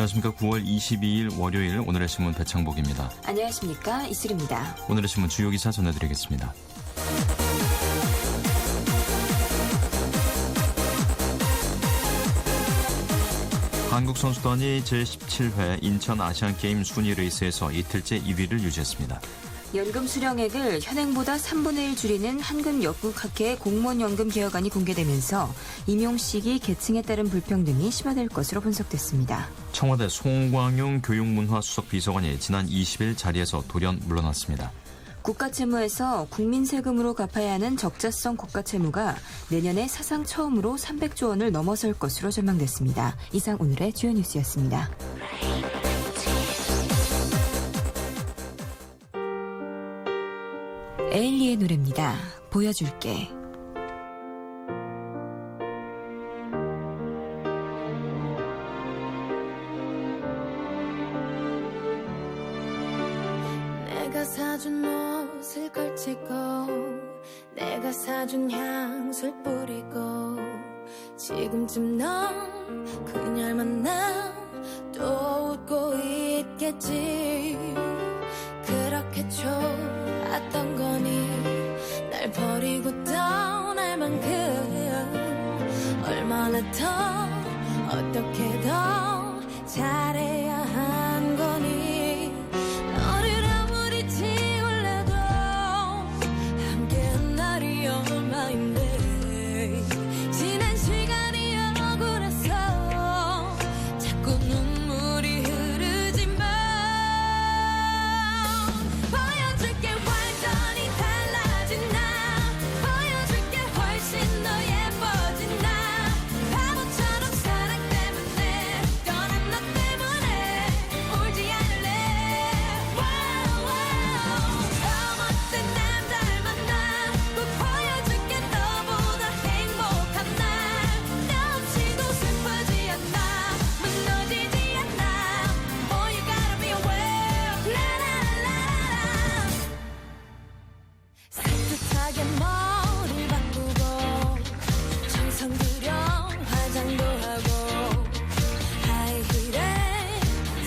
안녕하십니까. 9월 22일 월요일 오늘의 신문 배창복입니다. 안녕하십니까. 이슬입니다. 오늘의 신문 주요 기사 전해드리겠습니다. 한국 선수단이 제17회 인천 아시안게임 순위 레이스에서 이틀째 2위를 유지했습니다. 연금 수령액을 현행보다 3분의 1 줄이는 한국역국학회 공무원연금 개혁안이 공개되면서 임용시기 계층에 따른 불평등이 심화될 것으로 분석됐습니다. 청와대 송광용 교육문화수석 비서관이 지난 20일 자리에서 돌연 물러났습니다. 국가채무에서 국민 세금으로 갚아야 하는 적자성 국가채무가 내년에 사상 처음으로 300조 원을 넘어설 것으로 전망됐습니다. 이상 오늘의 주요 뉴스였습니다. 에일리의 노래입니다. 보여줄게. 내가 사준 옷을 걸치고 내가 사준 향수를 뿌리고 지금쯤 넌 그녀를 만나 또 웃고 있겠지. 그렇게 좋았던 거니 날 버리고 떠날 만큼 얼마나 더 어떻게 더 잘해야 한 거니. 너를 아무리 지울래도 함께한 날이 얼마인데 지난 시간이 억울해서 자꾸 눈물이 흐르지만 보여줄게. 완전히 달라진 나 보여줄게. 훨씬 더 예뻐진 나 바보처럼 사랑 때문에 떠난 너 때문에 울지 않을래. 더 멋진 남자를 만나 꼭 보여줄게. 너보다 행복한 날 너 없이도 슬프지 않아 무너지지 않아. Oh you gotta be aware. 라라라라. 산뜻하게 머리를 바꾸고 정성 들여 화장도 하고 하이힐에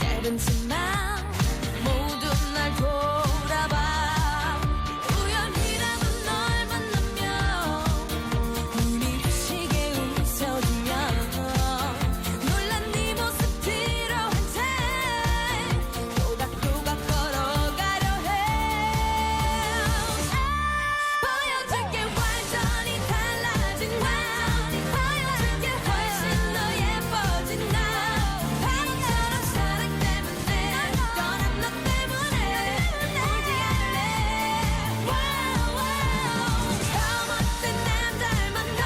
짧은 치마 모두 날 돌아봐. 우연히라도 널 만나면 눈이 부시게 웃어주면 놀란 네 모습 뒤로 한채 또각또각 걸어가려 해. 보여줄게. 완전히 달라진 나 보여줄게. 훨씬 더 예뻐진 나 바보처럼 사랑 때문에 떠난 너 때문에 울지 않을래. 더 멋진 남자를 만나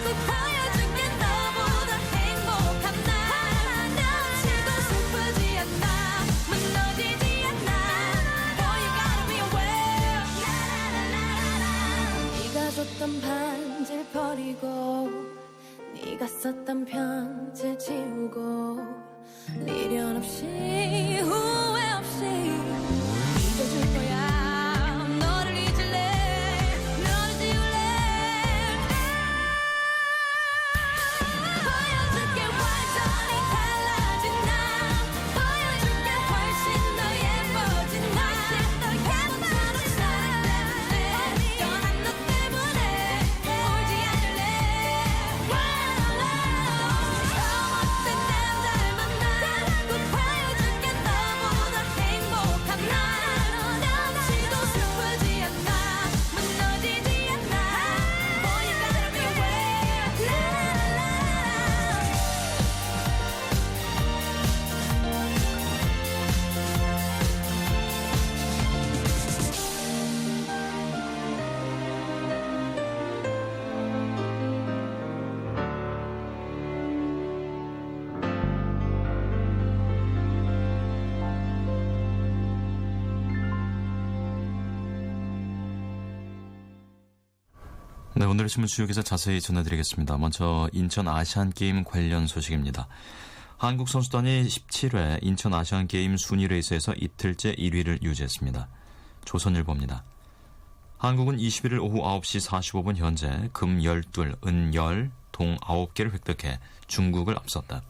꼭 보여줄게. 너보다 행복한 날 너 없이도 슬프지 않아 무너지지 않아. Oh you gotta be aware. 네가 줬던 반지를 버리고 네가 썼던 편지를 지우고 미련 없이 후회 없이 잊어줄 거야. 너를 잊을래. 너를 지울래. 보여줄게. 완전히 달라진 나 보여줄게. 훨씬 더 예뻐진 나 바보처럼 사랑 때문에 떠난 너 때문에 울지 않을래. 더 멋진 남자를 만나 꼭 보여줄게. 너보다 행복한 날 너 없이도 슬프지 않아 무너지지 않아. Oh you gotta be aware. 라라라라. 네, 오늘의 신문 주요 기사 자세히 전해드리겠습니다. 먼저 인천 아시안게임 관련 소식입니다. 한국 선수단이 17회 인천 아시안게임 순위 레이스에서 이틀째 1위를 유지했습니다. 조선일보입니다. 한국은 21일 오후 9시 45분 현재 금 12, 은 10, 동 9개를 획득해 중국을 앞섰다.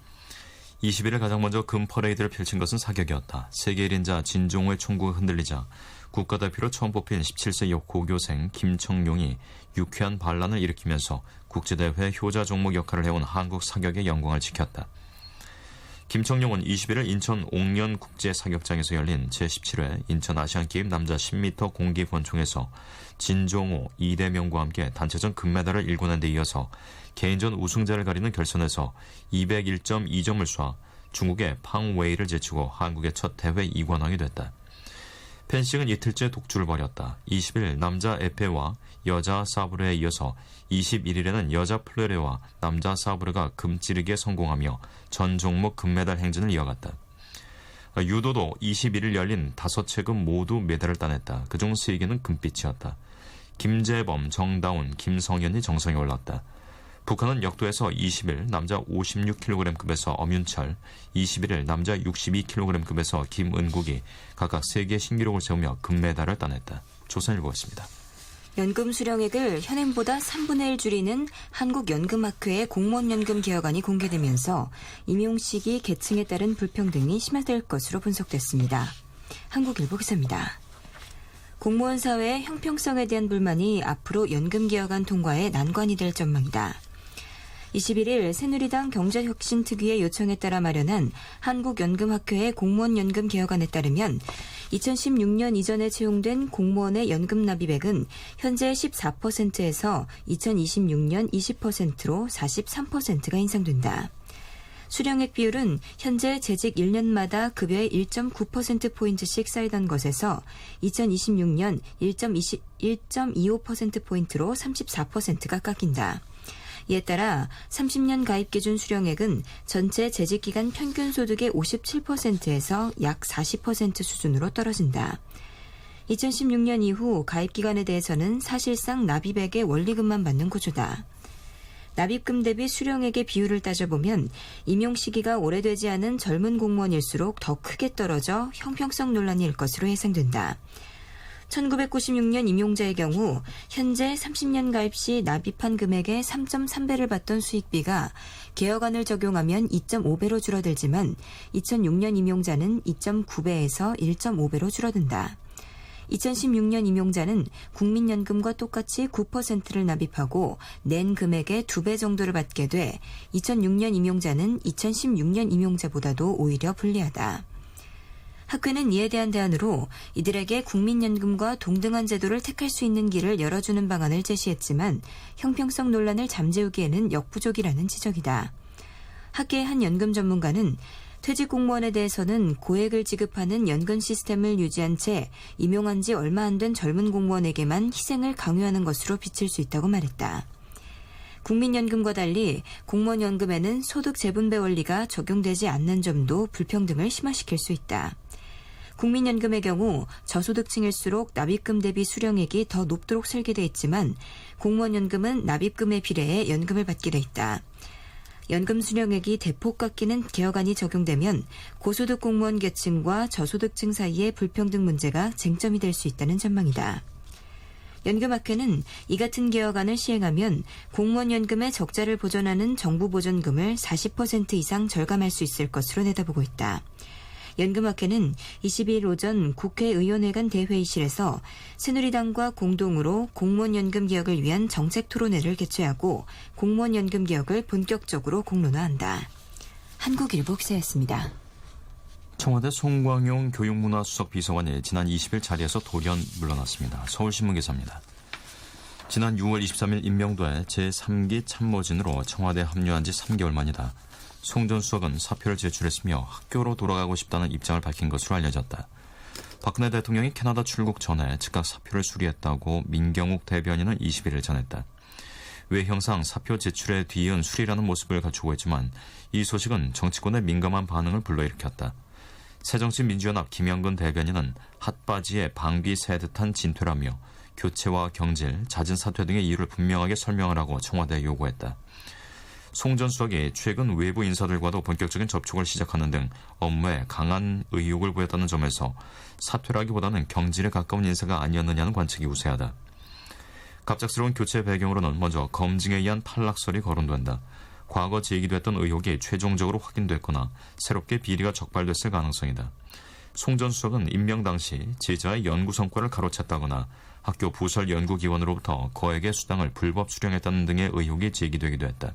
20일에 가장 먼저 금 퍼레이드를 펼친 것은 사격이었다. 세계 1인자 진종호의 총구가 흔들리자 국가대표로 처음 뽑힌 17세 고교생 김청룡이 유쾌한 반란을 일으키면서 국제대회 효자 종목 역할을 해온 한국 사격의 영광을 지켰다. 김청룡은 21일 인천 옥년 국제사격장에서 열린 제17회 인천 아시안게임 남자 10m 공기 권총에서 진종호, 이대명과 함께 단체전 금메달을 일궈낸 데 이어서 개인전 우승자를 가리는 결선에서 201.2점을 쏴 중국의 팡웨이를 제치고 한국의 첫 대회 이관왕이 됐다. 펜싱은 이틀째 독주를 벌였다. 20일 남자 에페와 여자 사브레에 이어서 21일에는 여자 플레레와 남자 사브레가 금찌르기에 성공하며 전 종목 금메달 행진을 이어갔다. 유도도 21일 열린 5체급 모두 메달을 따냈다. 그중 3개는 금빛이었다. 김재범, 정다운, 김성현이 정상에 올랐다. 북한은 역도에서 20일 남자 56kg급에서 엄윤철, 21일 남자 62kg급에서 김은국이 각각 3개의 신기록을 세우며 금메달을 따냈다. 조선일보였습니다. 연금 수령액을 현행보다 3분의 1 줄이는 한국연금학회의 공무원연금 개혁안이 공개되면서 임용시기 계층에 따른 불평등이 심화될 것으로 분석됐습니다. 한국일보 기사입니다. 공무원 사회의 형평성에 대한 불만이 앞으로 연금 개혁안 통과에 난관이 될 전망이다. 21일 새누리당 경제혁신특위의 요청에 따라 마련한 한국연금학회의 공무원연금 개혁안에 따르면 2016년 이전에 채용된 공무원의 연금 납입액은 현재 14%에서 2026년 20%로 43%가 인상된다. 수령액 비율은 현재 재직 1년마다 급여의 1.9%포인트씩 쌓이던 것에서 2026년 1.25%포인트로 34%가 깎인다. 이에 따라 30년 가입 기준 수령액은 전체 재직기간 평균 소득의 57%에서 약 40% 수준으로 떨어진다. 2016년 이후 가입기간에 대해서는 사실상 납입액의 원리금만 받는 구조다. 납입금 대비 수령액의 비율을 따져보면 임용 시기가 오래되지 않은 젊은 공무원일수록 더 크게 떨어져 형평성 논란이 일 것으로 예상된다. 1996년 임용자의 경우 현재 30년 가입 시 납입한 금액의 3.3배를 받던 수익비가 개혁안을 적용하면 2.5배로 줄어들지만 2006년 임용자는 2.9배에서 1.5배로 줄어든다. 2016년 임용자는 국민연금과 똑같이 9%를 납입하고 낸 금액의 2배 정도를 받게 돼 2006년 임용자는 2016년 임용자보다도 오히려 불리하다. 학회는 이에 대한 대안으로 이들에게 국민연금과 동등한 제도를 택할 수 있는 길을 열어주는 방안을 제시했지만 형평성 논란을 잠재우기에는 역부족이라는 지적이다. 학계의 한 연금 전문가는 퇴직 공무원에 대해서는 고액을 지급하는 연금 시스템을 유지한 채 임용한 지 얼마 안 된 젊은 공무원에게만 희생을 강요하는 것으로 비칠 수 있다고 말했다. 국민연금과 달리 공무원연금에는 소득 재분배 원리가 적용되지 않는 점도 불평등을 심화시킬 수 있다. 국민연금의 경우 저소득층일수록 납입금 대비 수령액이 더 높도록 설계돼 있지만 공무원연금은 납입금에 비례해 연금을 받게 돼 있다. 연금 수령액이 대폭 깎이는 개혁안이 적용되면 고소득 공무원 계층과 저소득층 사이의 불평등 문제가 쟁점이 될 수 있다는 전망이다. 연금학회는 이 같은 개혁안을 시행하면 공무원연금의 적자를 보전하는 정부 보전금을 40% 이상 절감할 수 있을 것으로 내다보고 있다. 연금학회는 22일 오전 국회의원회 간 대회의실에서 새누리당과 공동으로 공무원연금 개혁을 위한 정책 토론회를 개최하고 공무원연금 개혁을 본격적으로 공론화한다. 한국일보 기사였습니다. 청와대 송광용 교육문화수석 비서관이 지난 20일 자리에서 돌연 물러났습니다. 서울신문 기사입니다. 지난 6월 23일 임명돼 제3기 참모진으로 청와대에 합류한 지 3개월 만이다. 송 전 수석은 사표를 제출했으며 학교로 돌아가고 싶다는 입장을 밝힌 것으로 알려졌다. 박근혜 대통령이 캐나다 출국 전에 즉각 사표를 수리했다고 민경욱 대변인은 21일 전했다. 외형상 사표 제출에 뒤이은 수리라는 모습을 갖추고 있지만 이 소식은 정치권의 민감한 반응을 불러일으켰다. 새정치민주연합 김영근 대변인은 핫바지에 방귀 새듯한 진퇴라며 교체와 경질, 잦은 사퇴 등의 이유를 분명하게 설명하라고 청와대에 요구했다. 송 전 수석이 최근 외부 인사들과도 본격적인 접촉을 시작하는 등 업무에 강한 의욕을 보였다는 점에서 사퇴라기보다는 경질에 가까운 인사가 아니었느냐는 관측이 우세하다. 갑작스러운 교체 배경으로는 먼저 검증에 의한 탈락설이 거론된다. 과거 제기됐던 의혹이 최종적으로 확인됐거나 새롭게 비리가 적발됐을 가능성이다. 송 전 수석은 임명 당시 제자의 연구 성과를 가로챘다거나 학교 부설 연구기관으로부터 거액의 수당을 불법 수령했다는 등의 의혹이 제기되기도 했다.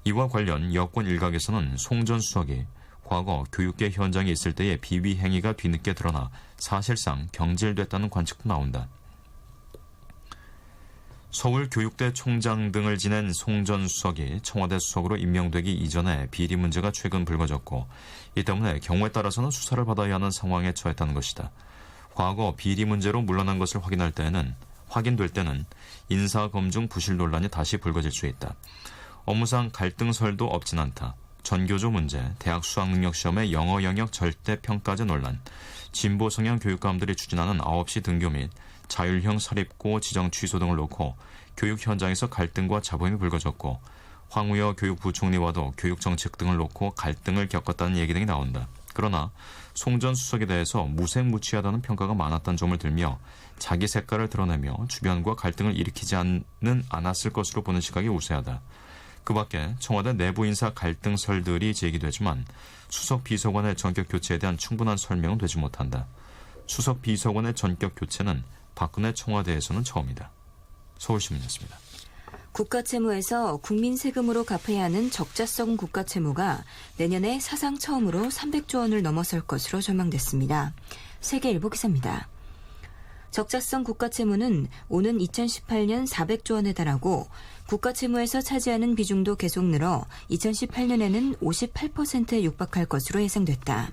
이와 관련 여권 일각에서는 송 전 수석이 과거 교육계 현장에 있을 때의 비위 행위가 뒤늦게 드러나 사실상 경질됐다는 관측도 나온다. 서울교육대 총장 등을 지낸 송 전 수석이 청와대 수석으로 임명되기 이전에 비리 문제가 최근 불거졌고 이 때문에 경우에 따라서는 수사를 받아야 하는 상황에 처했다는 것이다. 과거 비리 문제로 물러난 것을 확인될 때는 인사검증 부실 논란이 다시 불거질 수 있다. 업무상 갈등설도 없진 않다. 전교조 문제, 대학 수학능력시험의 영어 영역 절대평가제 논란, 진보 성향 교육감들이 추진하는 9시 등교 및 자율형 사립고 지정 취소 등을 놓고 교육 현장에서 갈등과 잡음이 불거졌고 황우여 교육부총리와도 교육정책 등을 놓고 갈등을 겪었다는 얘기 등이 나온다. 그러나 송 전 수석에 대해서 무색무취하다는 평가가 많았다는 점을 들며 자기 색깔을 드러내며 주변과 갈등을 일으키지 않았을 것으로 보는 시각이 우세하다. 그 밖에 청와대 내부 인사 갈등설들이 제기되지만 수석 비서관의 전격 교체에 대한 충분한 설명은 되지 못한다. 수석 비서관의 전격 교체는 박근혜 청와대에서는 처음이다. 서울신문이었습니다. 국가채무에서 국민 세금으로 갚아야 하는 적자성 국가채무가 내년에 사상 처음으로 300조 원을 넘어설 것으로 전망됐습니다. 세계일보 기사입니다. 적자성 국가채무는 오는 2018년 400조 원에 달하고 국가채무에서 차지하는 비중도 계속 늘어 2018년에는 58%에 육박할 것으로 예상됐다.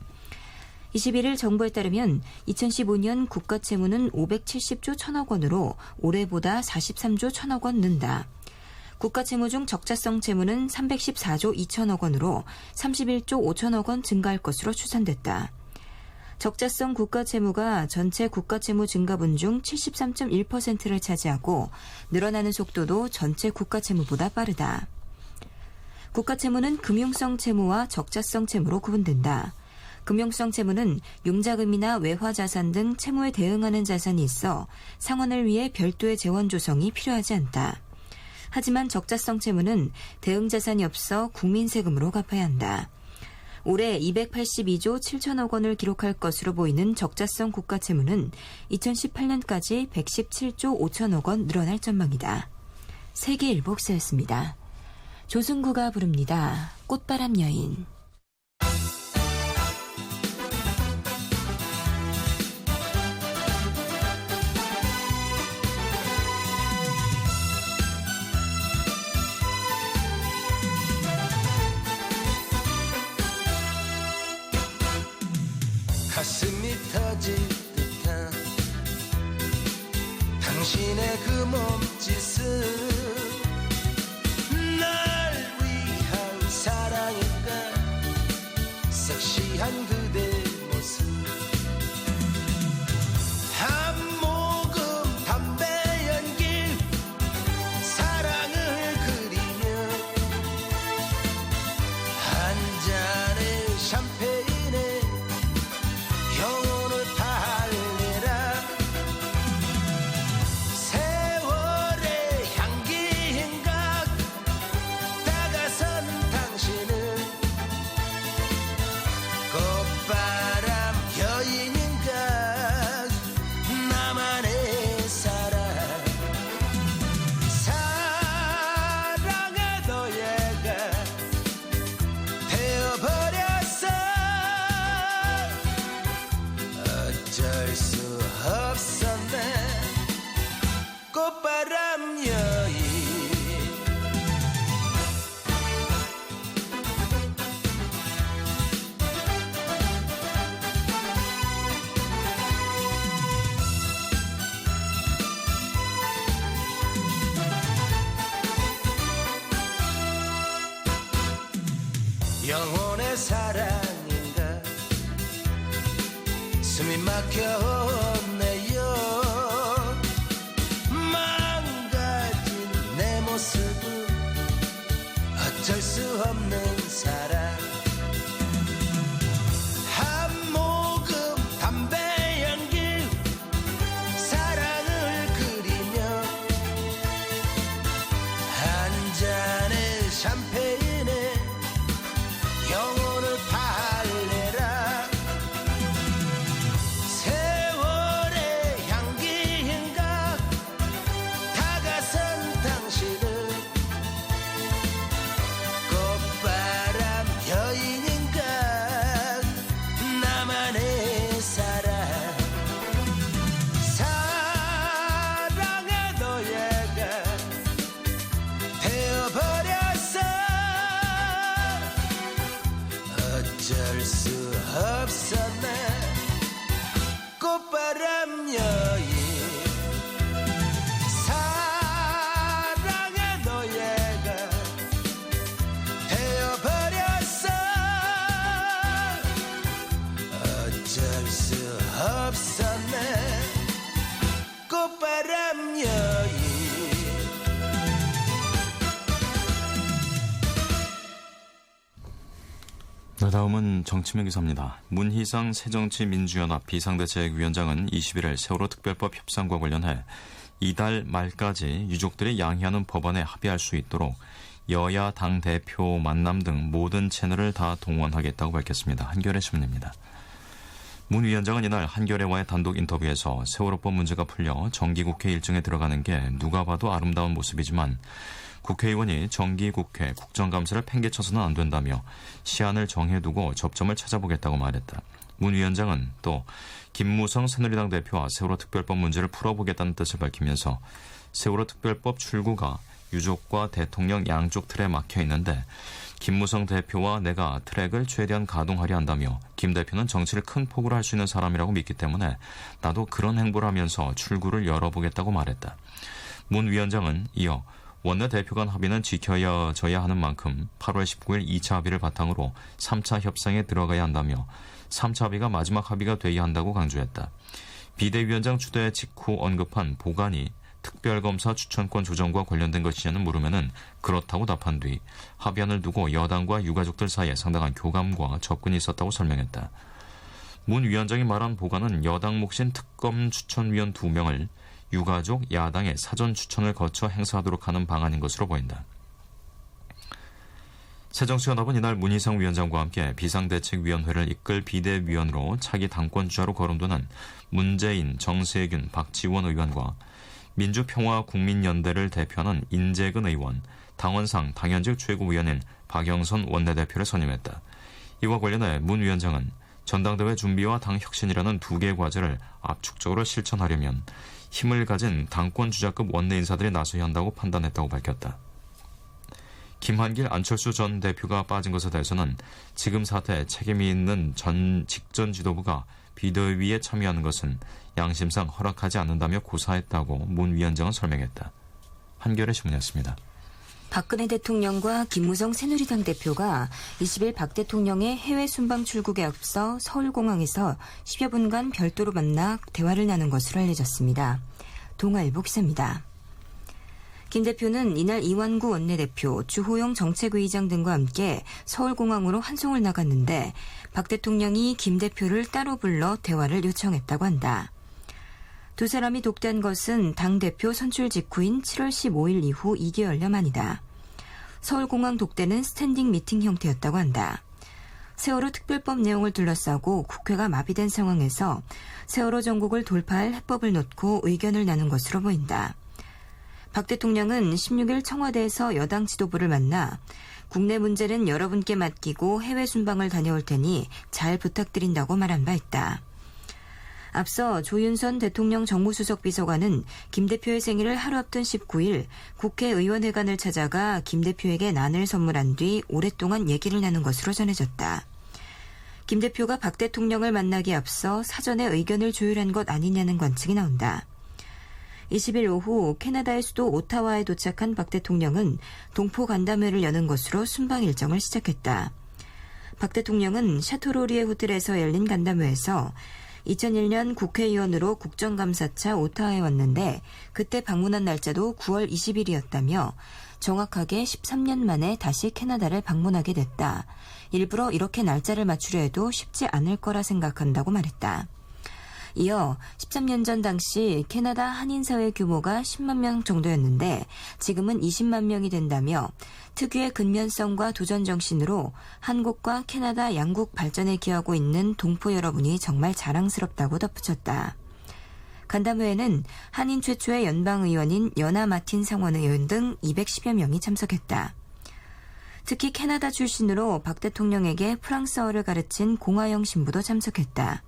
21일 정부에 따르면 2015년 국가채무는 570조 1천억 원으로 올해보다 43조 1천억 원 는다. 국가채무 중 적자성 채무는 314조 2천억 원으로 31조 5천억 원 증가할 것으로 추산됐다. 적자성 국가채무가 전체 국가채무 증가분 중 73.1%를 차지하고 늘어나는 속도도 전체 국가채무보다 빠르다. 국가채무는 금융성 채무와 적자성 채무로 구분된다. 금융성 채무는 융자금이나 외화자산 등 채무에 대응하는 자산이 있어 상환을 위해 별도의 재원 조성이 필요하지 않다. 하지만 적자성 채무는 대응 자산이 없어 국민 세금으로 갚아야 한다. 올해 282조 7천억 원을 기록할 것으로 보이는 적자성 국가채무는 2018년까지 117조 5천억 원 늘어날 전망이다. 세계일보 기사였습니다. 조승구가 부릅니다. 꽃바람 여인. 가슴이 터질 듯한 당신의 그 몸짓은 날 위한 사랑일까 섹시한 그대 모습 한 모금 담배 연기 사랑을 그리며 한 잔의 샴페인에 영혼을 달래라 세월의 향기인가 다가선 당신은 꽃바람 여인인가 나만의 사랑 사랑의 노예가 되어버렸어 어쩔 수 없었네 꽃바람 여인 영혼의 사랑인가 숨이 막혀오네요 망가진 내 모습은 어쩔 수 없는 사랑 한 모금 담배 연기 사랑을 그리며 한 잔의 샴페인 꽃바람 여인 사랑의 노예가 되어버렸어. 어쩔 수 없었네. 꽃바람 여인. 네, 다음은 정치면 기사입니다. 문희상 새정치민주연합 비상대책위원장은 21일 세월호 특별법 협상과 관련해 이달 말까지 유족들이 양해하는 법안에 합의할 수 있도록 여야 당대표 만남 등 모든 채널을 다 동원하겠다고 밝혔습니다. 한겨레 신문입니다. 문 위원장은 이날 한겨레와의 단독 인터뷰에서 세월호법 문제가 풀려 정기국회 일정에 들어가는 게 누가 봐도 아름다운 모습이지만 국회의원이 정기국회 국정감사를 팽개쳐서는 안 된다며 시한을 정해두고 접점을 찾아보겠다고 말했다. 문 위원장은 또 김무성 새누리당 대표와 세월호 특별법 문제를 풀어보겠다는 뜻을 밝히면서 세월호 특별법 출구가 유족과 대통령 양쪽 틀에 막혀 있는데 김무성 대표와 내가 트랙을 최대한 가동하려 한다며 김 대표는 정치를 큰 폭으로 할 수 있는 사람이라고 믿기 때문에 나도 그런 행보를 하면서 출구를 열어보겠다고 말했다. 문 위원장은 이어 원내대표 간 합의는 지켜져야 하는 만큼 8월 19일 2차 합의를 바탕으로 3차 협상에 들어가야 한다며 3차 합의가 마지막 합의가 돼야 한다고 강조했다. 비대위원장 추대 직후 언급한 보관이 특별검사 추천권 조정과 관련된 것이냐는 물으면은 그렇다고 답한 뒤 합의안을 두고 여당과 유가족들 사이에 상당한 교감과 접근이 있었다고 설명했다. 문 위원장이 말한 보관은 여당 몫인 특검 추천위원 2명을 유가족, 야당의 사전 추천을 거쳐 행사하도록 하는 방안인 것으로 보인다. 새정치연합은 이날 문희상 위원장과 함께 비상대책위원회를 이끌 비대위원으로 차기 당권주자로 거론되는 문재인, 정세균, 박지원 의원과 민주평화국민연대를 대표하는 인재근 의원, 당원상 당연직 최고위원인 박영선 원내대표를 선임했다. 이와 관련해 문 위원장은 전당대회 준비와 당 혁신이라는 두 개의 과제를 압축적으로 실천하려면 힘을 가진 당권 주자급 원내 인사들이 나서야 한다고 판단했다고 밝혔다. 김한길, 안철수 전 대표가 빠진 것에 대해서는 지금 사태에 책임이 있는 직전 지도부가 비대위에 참여하는 것은 양심상 허락하지 않는다며 고사했다고 문 위원장은 설명했다. 한겨레 신문이었습니다. 박근혜 대통령과 김무성 새누리당 대표가 20일 박 대통령의 해외 순방 출국에 앞서 서울공항에서 10여 분간 별도로 만나 대화를 나눈 것으로 알려졌습니다. 동아일보 기사입니다. 김 대표는 이날 이완구 원내대표, 주호영 정책위의장 등과 함께 서울공항으로 환송을 나갔는데 박 대통령이 김 대표를 따로 불러 대화를 요청했다고 한다. 두 사람이 독대한 것은 당대표 선출 직후인 7월 15일 이후 2개월여 만이다. 서울공항 독대는 스탠딩 미팅 형태였다고 한다. 세월호 특별법 내용을 둘러싸고 국회가 마비된 상황에서 세월호 전국을 돌파할 해법을 놓고 의견을 나눈 것으로 보인다. 박 대통령은 16일 청와대에서 여당 지도부를 만나 국내 문제는 여러분께 맡기고 해외 순방을 다녀올 테니 잘 부탁드린다고 말한 바 있다. 앞서 조윤선 대통령 정무수석 비서관은 김 대표의 생일을 하루 앞둔 19일 국회의원회관을 찾아가 김 대표에게 난을 선물한 뒤 오랫동안 얘기를 나눈 것으로 전해졌다. 김 대표가 박 대통령을 만나기에 앞서 사전에 의견을 조율한 것 아니냐는 관측이 나온다. 20일 오후 캐나다의 수도 오타와에 도착한 박 대통령은 동포 간담회를 여는 것으로 순방 일정을 시작했다. 박 대통령은 샤토로리의 호텔에서 열린 간담회에서 2001년 국회의원으로 국정감사차 오타와에 왔는데 그때 방문한 날짜도 9월 20일이었다며 정확하게 13년 만에 다시 캐나다를 방문하게 됐다. 일부러 이렇게 날짜를 맞추려 해도 쉽지 않을 거라 생각한다고 말했다. 이어 13년 전 당시 캐나다 한인사회 규모가 10만 명 정도였는데 지금은 20만 명이 된다며 특유의 근면성과 도전 정신으로 한국과 캐나다 양국 발전에 기여하고 있는 동포 여러분이 정말 자랑스럽다고 덧붙였다. 간담회에는 한인 최초의 연방의원인 연하 마틴 상원 의원 등 210여 명이 참석했다. 특히 캐나다 출신으로 박 대통령에게 프랑스어를 가르친 공하영 신부도 참석했다.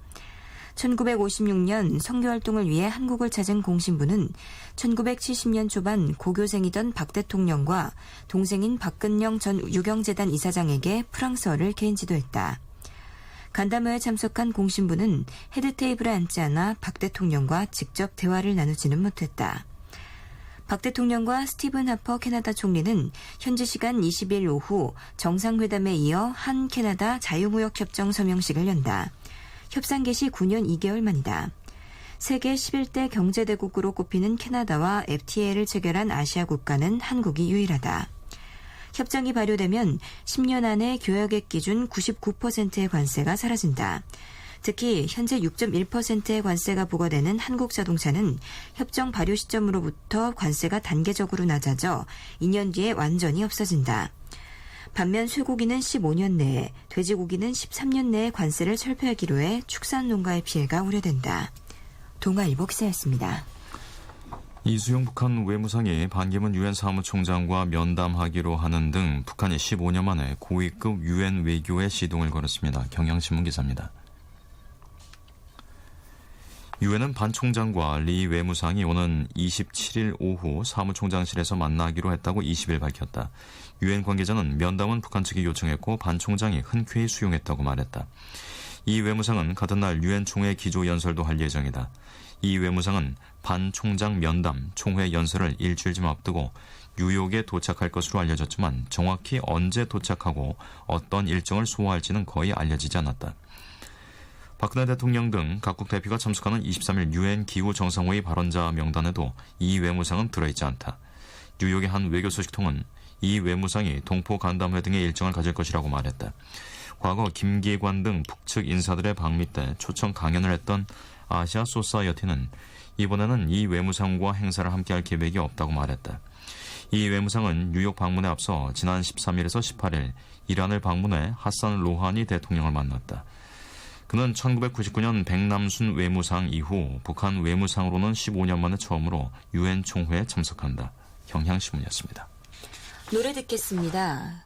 1956년 선교활동을 위해 한국을 찾은 공 신부는 1970년 초반 고교생이던 박 대통령과 동생인 박근영 전 유경재단 이사장에게 프랑스어를 개인 지도했다. 간담회에 참석한 공신부는 헤드테이블에 앉지 않아 박 대통령과 직접 대화를 나누지는 못했다. 박 대통령과 스티븐 하퍼 캐나다 총리는 현지 시간 20일 오후 정상회담에 이어 한 캐나다 자유무역협정 서명식을 연다. 협상 개시 9년 2개월 만이다. 세계 11대 경제대국으로 꼽히는 캐나다와 FTA를 체결한 아시아 국가는 한국이 유일하다. 협정이 발효되면 10년 안에 교역액 기준 99%의 관세가 사라진다. 특히 현재 6.1%의 관세가 부과되는 한국 자동차는 협정 발효 시점으로부터 관세가 단계적으로 낮아져 2년 뒤에 완전히 없어진다. 반면 쇠고기는 15년 내에, 돼지고기는 13년 내에 관세를 철폐하기로 해 축산 농가의 피해가 우려된다. 동아일보 기사였습니다. 이수영 북한 외무상이 반기문 유엔 사무총장과 면담하기로 하는 등 북한이 15년 만에 고위급 유엔 외교에 시동을 걸었습니다. 경향신문 기사입니다. 유엔은 반 총장과 리 외무상이 오는 27일 오후 사무총장실에서 만나기로 했다고 20일 밝혔다. 유엔 관계자는 면담은 북한 측이 요청했고 반 총장이 흔쾌히 수용했다고 말했다. 이 외무상은 같은 날 유엔 총회 기조 연설도 할 예정이다. 이 외무상은 반 총장 면담 총회 연설을 일주일쯤 앞두고 뉴욕에 도착할 것으로 알려졌지만 정확히 언제 도착하고 어떤 일정을 소화할지는 거의 알려지지 않았다. 박근혜 대통령 등 각국 대표가 참석하는 23일 유엔 기후 정상회의 발언자 명단에도 이 외무상은 들어있지 않다. 뉴욕의 한 외교 소식통은 이 외무상이 동포 간담회 등의 일정을 가질 것이라고 말했다. 과거 김기관 등 북측 인사들의 방미 때 초청 강연을 했던 아시아 소사이어티는 이번에는 이 외무상과 행사를 함께할 계획이 없다고 말했다. 이 외무상은 뉴욕 방문에 앞서 지난 13일에서 18일 이란을 방문해 하산 로하니 대통령을 만났다. 그는 1999년 백남순 외무상 이후 북한 외무상으로는 15년 만에 처음으로 유엔 총회에 참석한다. 경향신문이었습니다. 노래 듣겠습니다.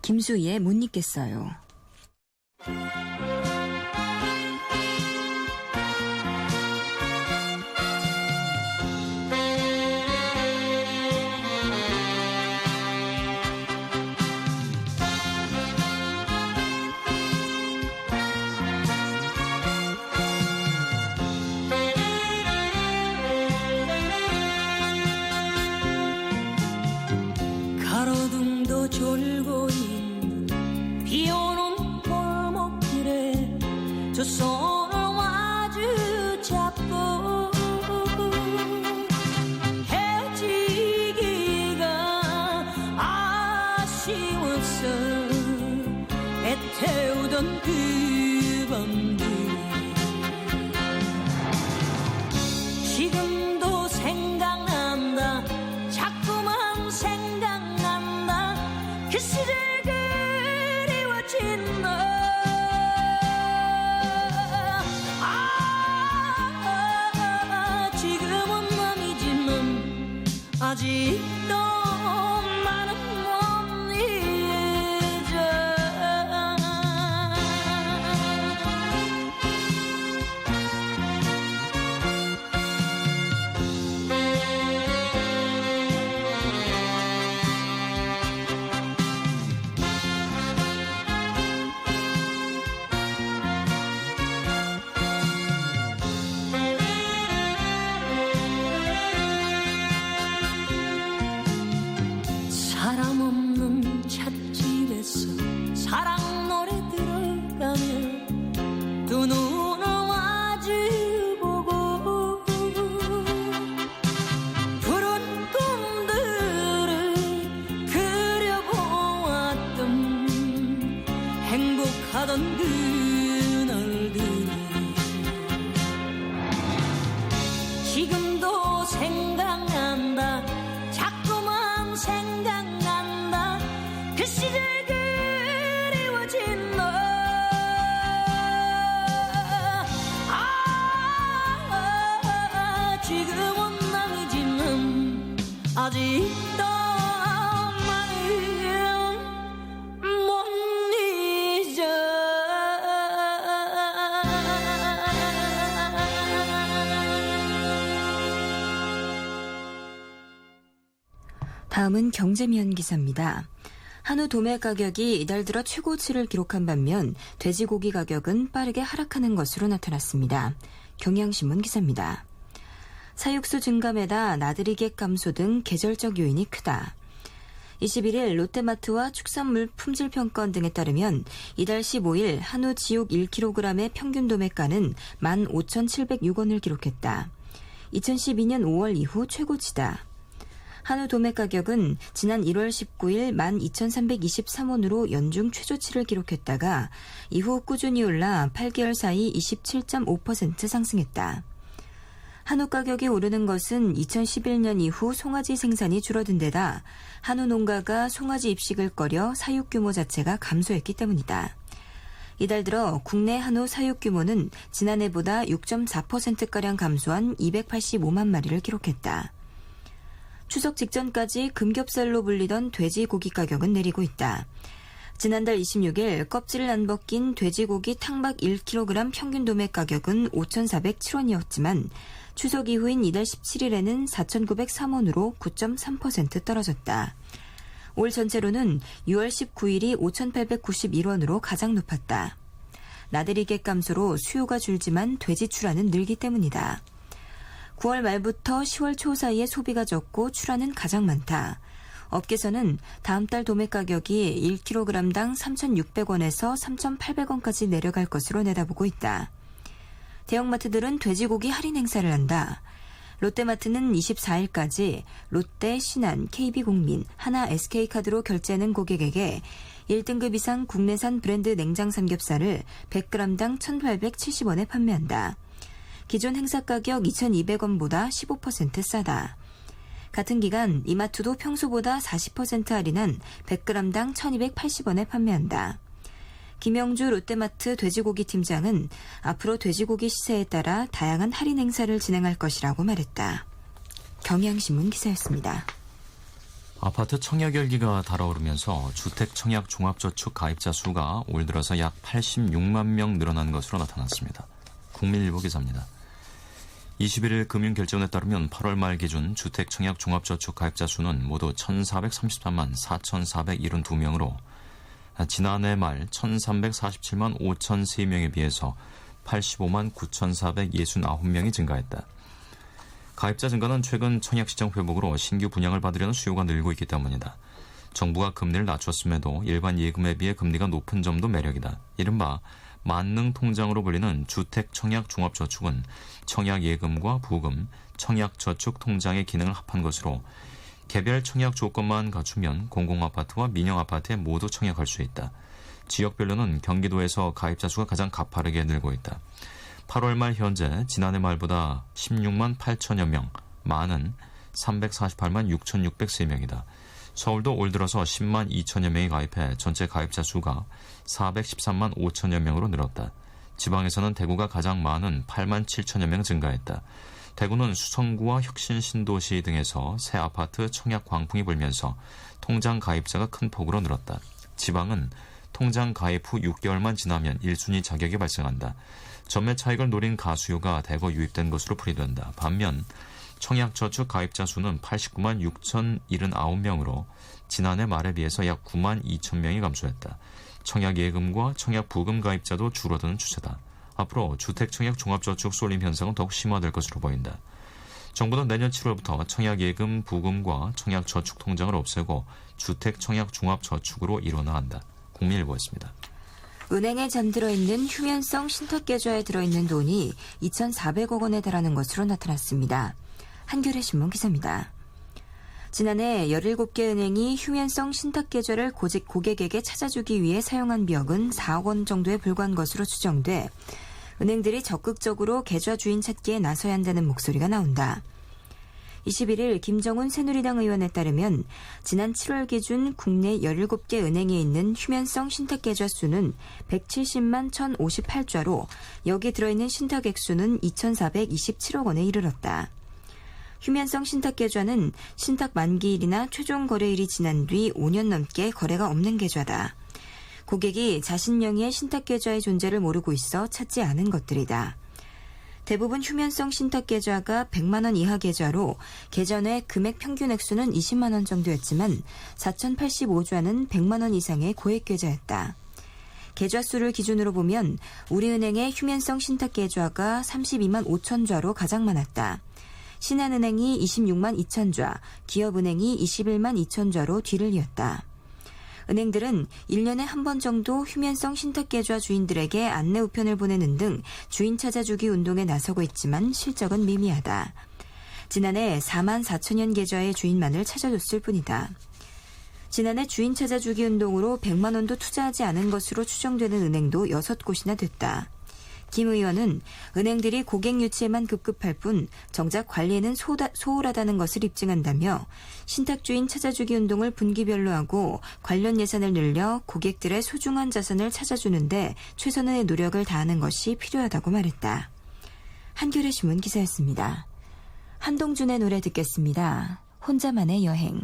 김수희의 못 잊겠어요. 가로등도 졸고 있는 비오는 골목길에 두 손을 마주 잡고 헤어지기가 아쉬워서 애태우던 그 밤들 지금도 생각난다. 자꾸만 생각난다. 그 시절 그리워진다. 지금은 남이지만 아직도 나는 못 잊어. 사람 없는 찻집에서 사랑 노래 들어가며 두 눈을 마주보고 푸른 꿈들을 그려보았던 행복하던 그날들 지금도 생각난다. 자꾸만 생각난다. 그 시절 그리워진다. 지금은 남이지만 아직도 나는 못 잊어. 다음은 경제면 기사입니다. 한우 도매 가격이 이달 들어 최고치를 기록한 반면 돼지고기 가격은 빠르게 하락하는 것으로 나타났습니다. 경향신문 기사입니다. 사육수 증감에다 나들이객 감소 등 계절적 요인이 크다. 21일 롯데마트와 축산물 품질평가원 등에 따르면 이달 15일 한우 지육 1kg의 평균 도매가는 15,706원을 기록했다. 2012년 5월 이후 최고치다. 한우 도매 가격은 지난 1월 19일 12,323원으로 연중 최저치를 기록했다가 이후 꾸준히 올라 8개월 사이 27.5% 상승했다. 한우 가격이 오르는 것은 2011년 이후 송아지 생산이 줄어든 데다 한우 농가가 송아지 입식을 꺼려 사육 규모 자체가 감소했기 때문이다. 이달 들어 국내 한우 사육 규모는 지난해보다 6.4%가량 감소한 285만 마리를 기록했다. 추석 직전까지 금겹살로 불리던 돼지고기 가격은 내리고 있다. 지난달 26일 껍질을 안 벗긴 돼지고기 탕박 1kg 평균 도매 가격은 5,407원이었지만 추석 이후인 이달 17일에는 4,903원으로 9.3% 떨어졌다. 올 전체로는 6월 19일이 5,891원으로 가장 높았다. 나들이객 감소로 수요가 줄지만 돼지 출하는 늘기 때문이다. 9월 말부터 10월 초 사이에 소비가 적고 출하는 가장 많다. 업계에서는 다음 달 도매 가격이 1kg당 3,600원에서 3,800원까지 내려갈 것으로 내다보고 있다. 대형마트들은 돼지고기 할인 행사를 한다. 롯데마트는 24일까지 롯데, 신한, KB국민, 하나 SK카드로 결제하는 고객에게 1등급 이상 국내산 브랜드 냉장 삼겹살을 100g당 1,870원에 판매한다. 기존 행사 가격 2,200원보다 15% 싸다. 같은 기간 이마트도 평소보다 40% 할인한 100g당 1,280원에 판매한다. 김영주 롯데마트 돼지고기 팀장은 앞으로 돼지고기 시세에 따라 다양한 할인 행사를 진행할 것이라고 말했다. 경향신문 기사였습니다. 아파트 청약열기가 달아오르면서 주택청약 종합저축 가입자 수가 올 들어서 약 86만 명 늘어난 것으로 나타났습니다. 국민일보 기사입니다. 21일 금융결제원에 따르면 8월 말 기준 주택청약 종합저축 가입자 수는 모두 1,433만 4,472명으로 지난해 말 1,347만 5,003명에 비해서 85만 9,469명이 증가했다. 가입자 증가는 최근 청약시장 회복으로 신규 분양을 받으려는 수요가 늘고 있기 때문이다. 정부가 금리를 낮췄음에도 일반 예금에 비해 금리가 높은 점도 매력이다. 이른바 만능통장으로 불리는 주택청약종합저축은 청약예금과 부금, 청약저축통장의 기능을 합한 것으로 개별 청약 조건만 갖추면 공공아파트와 민영아파트에 모두 청약할 수 있다. 지역별로는 경기도에서 가입자 수가 가장 가파르게 늘고 있다. 8월 말 현재 지난해 말보다 16만 8천여 명, 많은 348만 6,603명이다. 서울도 올 들어서 10만 2천여 명이 가입해 전체 가입자 수가 413만 5천여 명으로 늘었다. 지방에서는 대구가 가장 많은 8만 7천여 명 증가했다. 대구는 수성구와 혁신신도시 등에서 새 아파트 청약 광풍이 불면서 통장 가입자가 큰 폭으로 늘었다. 지방은 통장 가입 후 6개월만 지나면 1순위 자격이 발생한다. 전매 차익을 노린 가수요가 대거 유입된 것으로 풀이된다. 반면 청약저축 가입자 수는 89만 6,079명으로 지난해 말에 비해서 약 9만 2천 명이 감소했다. 청약예금과 청약부금 가입자도 줄어드는 추세다. 앞으로 주택청약 종합저축 쏠림 현상은 더욱 심화될 것으로 보인다. 정부는 내년 7월부터 청약예금, 부금과 청약저축통장을 없애고 주택청약 종합저축으로 일어나간다. 국민일보였습니다. 은행에 잠들어 있는 휴면성 신탁계좌에 들어있는 돈이 2,400억 원에 달하는 것으로 나타났습니다. 한겨레신문 기사입니다. 지난해 17개 은행이 휴면성 신탁계좌를 고객에게 찾아주기 위해 사용한 비용은 4억 원 정도에 불과한 것으로 추정돼 은행들이 적극적으로 계좌 주인 찾기에 나서야 한다는 목소리가 나온다. 21일 김정훈 새누리당 의원에 따르면 지난 7월 기준 국내 17개 은행에 있는 휴면성 신탁계좌 수는 170만 1,058자로 여기 들어있는 신탁 액수는 2,427억 원에 이르렀다. 휴면성 신탁계좌는 신탁 만기일이나 최종 거래일이 지난 뒤 5년 넘게 거래가 없는 계좌다. 고객이 자신 명의의 신탁계좌의 존재를 모르고 있어 찾지 않은 것들이다. 대부분 휴면성 신탁 계좌가 100만 원 이하 계좌로 계전의 금액 평균 액수는 20만 원 정도였지만 4,085좌는 100만 원 이상의 고액 계좌였다. 계좌 수를 기준으로 보면 우리은행의 휴면성 신탁 계좌가 32만 5천 좌로 가장 많았다. 신한은행이 26만 2천 좌, 기업은행이 21만 2천 좌로 뒤를 이었다. 은행들은 1년에 한 번 정도 휴면성 신탁계좌 주인들에게 안내 우편을 보내는 등 주인 찾아주기 운동에 나서고 있지만 실적은 미미하다. 지난해 4만 4천여 계좌의 주인만을 찾아줬을 뿐이다. 지난해 주인 찾아주기 운동으로 100만 원도 투자하지 않은 것으로 추정되는 은행도 6곳이나 됐다. 김 의원은 은행들이 고객 유치에만 급급할 뿐 정작 관리에는 소홀하다는 것을 입증한다며 신탁주인 찾아주기 운동을 분기별로 하고 관련 예산을 늘려 고객들의 소중한 자산을 찾아주는데 최선의 노력을 다하는 것이 필요하다고 말했다. 한겨레 신문 기사였습니다. 한동준의 노래 듣겠습니다. 혼자만의 여행.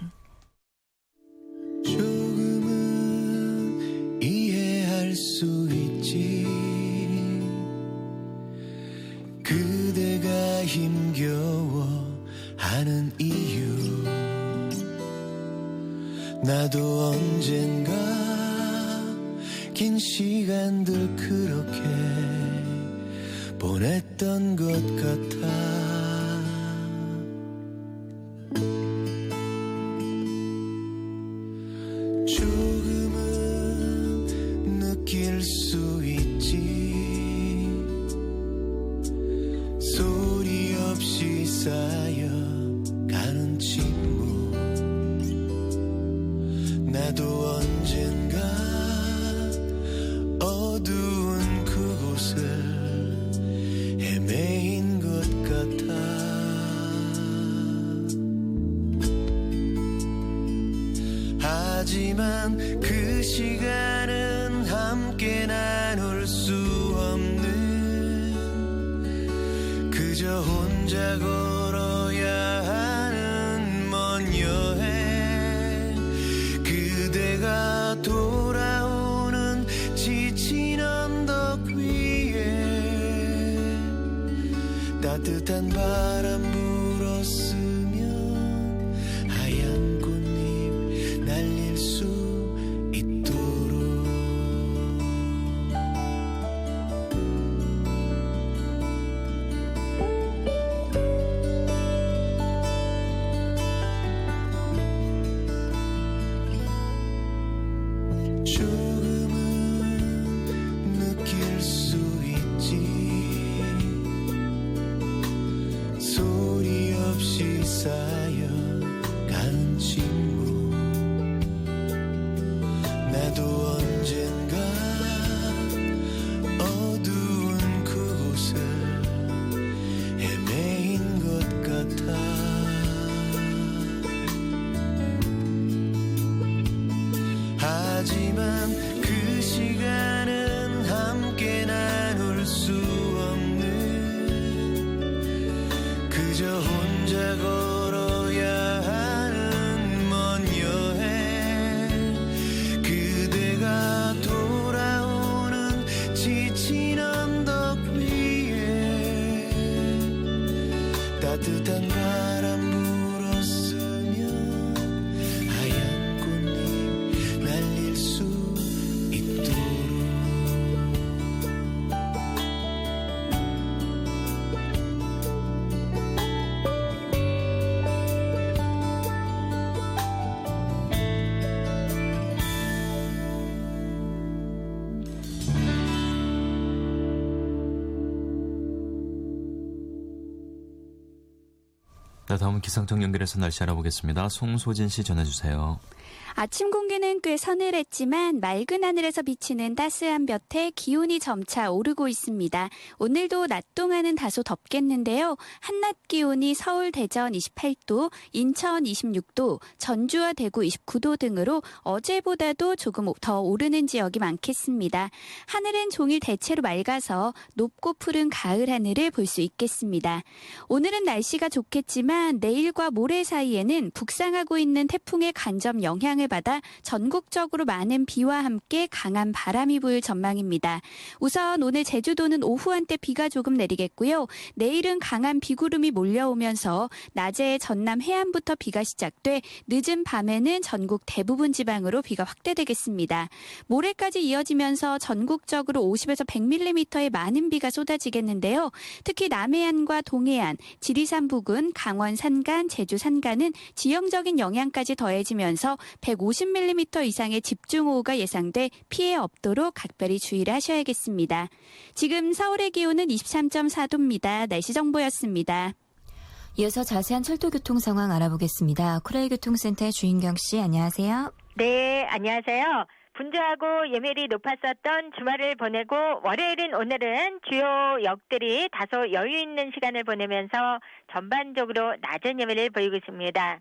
조금은 이해할 수 있지. 그대가 힘겨워하는 이유 나도 언젠가 긴 시간들 그렇게 보냈던 것 같아. 조금은 느낄 수 있지. 소리 없이 쌓여가는 침묵 나도 언젠가 어두운 그곳을 헤매인 것 같아. 하지만 그 시간은 함께 나눌 수 없는 그저 혼자 걸어야 하는 먼 여행 그대가 돌아오는 지친 언덕 위에 따뜻한 바람 불었으면 하얀 꽃잎 날릴 수 있도록. 조금은 느낄 수 있지. 소리 없이 쌓여가는 침묵 나도 언젠가 어두운 그곳을 헤매인 것 같아. 하지만 그 시간은 함께 나눌 수 없는 그저 혼자 걸어야 하는 먼 여행 그대가 돌아오는 지친 언덕 위에 따뜻한 바람 불었으면 하얀 꽃잎 날릴 수 있도록. 네, 다음은 기상청 연결해서 날씨 알아보겠습니다. 송소진 씨 전해주세요. 아침 공기는 꽤 서늘했지만 맑은 하늘에서 비치는 따스한 볕에 기온이 점차 오르고 있습니다. 오늘도 낮 동안은 다소 덥겠는데요. 한낮 기온이 서울, 대전 28도, 인천 26도, 전주와 대구 29도 등으로 어제보다도 조금 더 오르는 지역이 많겠습니다. 하늘은 종일 대체로 맑아서 높고 푸른 가을 하늘을 볼 수 있겠습니다. 오늘은 날씨가 좋겠지만 내일과 모레 사이에는 북상하고 있는 태풍의 간접 영향 영향을 받아 전국적으로 많은 비와 함께 강한 바람이 불 전망입니다. 우선 오늘 제주도는 오후 한때 비가 조금 내리겠고요. 내일은 강한 비구름이 몰려오면서 낮에 전남 해안부터 비가 시작돼 늦은 밤에는 전국 대부분 지방으로 비가 확대되겠습니다. 모레까지 이어지면서 전국적으로 50에서 100mm의 많은 비가 쏟아지겠는데요. 특히 남해안과 동해안, 지리산 부근, 강원 산간, 제주 산간은 지형적인 영향까지 더해지면서 150mm 이상의 집중호우가 예상돼 피해 없도록 각별히 주의를 하셔야겠습니다. 지금 서울의 기온은 23.4도입니다. 날씨 정보였습니다. 이어서 자세한 철도 교통 상황 알아보겠습니다. 코레일 교통센터의 주인경 씨, 안녕하세요. 네, 안녕하세요. 분주하고 예밀이 높았었던 주말을 보내고 월요일인 오늘은 주요 역들이 다소 여유 있는 시간을 보내면서 전반적으로 낮은 예밀을 보이고 있습니다.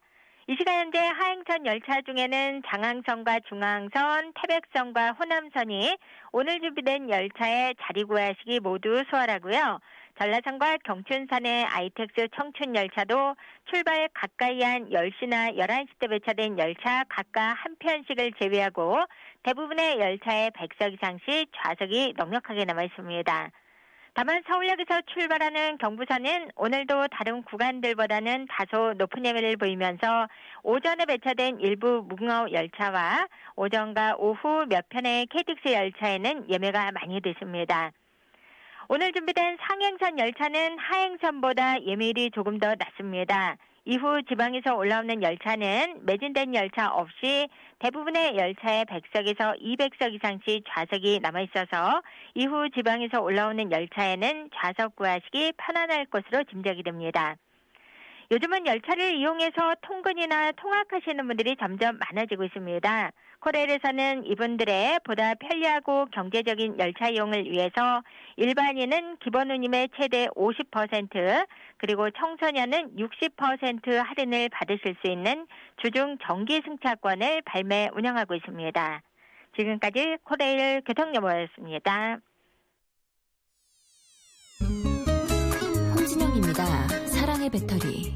이 시간 현재 하행선 열차 중에는 장항선과 중앙선, 태백선과 호남선이 오늘 준비된 열차에 자리 구하시기 모두 수월하고요. 전라선과 경춘선의 ITX 청춘 열차도 출발 가까이 한 10시나 11시 때 배차된 열차 각각 한 편씩을 제외하고 대부분의 열차의 100석 이상 시 좌석이 넉넉하게 남아 있습니다. 다만 서울역에서 출발하는 경부선은 오늘도 다른 구간들보다는 다소 높은 예매를 보이면서 오전에 배차된 일부 무궁화 열차와 오전과 오후 몇 편의 KTX 열차에는 예매가 많이 됐습니다. 오늘 준비된 상행선 열차는 하행선보다 예매율이 조금 더 낮습니다. 이후 지방에서 올라오는 열차는 매진된 열차 없이 대부분의 열차에 100석에서 200석 이상씩 좌석이 남아있어서 이후 지방에서 올라오는 열차에는 좌석 구하시기 편안할 것으로 짐작이 됩니다. 요즘은 열차를 이용해서 통근이나 통학하시는 분들이 점점 많아지고 있습니다. 코레일에서는 이분들의 보다 편리하고 경제적인 열차 이용을 위해서 일반인은 기본 운임의 최대 50% 그리고 청소년은 60% 할인을 받으실 수 있는 주중 정기 승차권을 발매 운영하고 있습니다. 지금까지 코레일 교통정보였습니다. 홍진영입니다. 사랑의 배터리.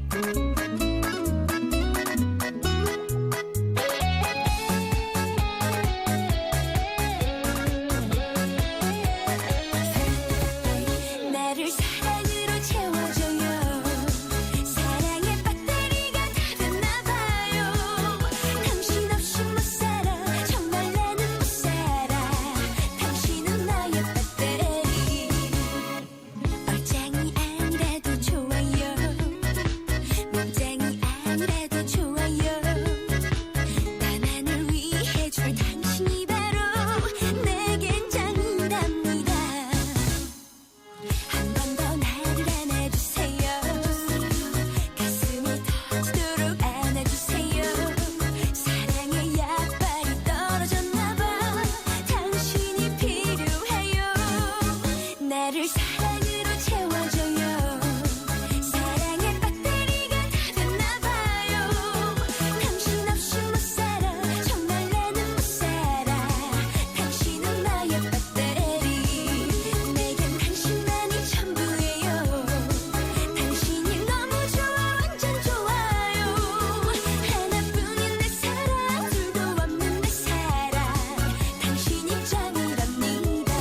나를 사랑으로 채워줘요. 사랑의 배터리가 다 됐나봐요. 당신 없이 못 살아. 정말 나는 못 살아. 당신은 나의 배터리. 얼짱이 아니라도 좋아요. 몸짱이 아니라도 좋아요. 나만을 위해 줄 당신이 바로 내겐 짱이랍니다. 한 번 더 나를 안아주세요. 가슴이 터지도록 안아주세요. 사랑의 약발이 떨어졌나봐. 당신이 필요해요. 나를 사랑으로 채워줘요. 사랑의 배터리가 다 됐나봐요. 당신 없이 못 살아. 정말 나는 못 살아. 당신은 나의 배터리. 내겐 당신만이 전부예요. 당신이 너무 좋아. 완전 좋아요. 하나뿐인 내 사랑. 둘도 없는 내 사랑. 당신이 짱이랍니다.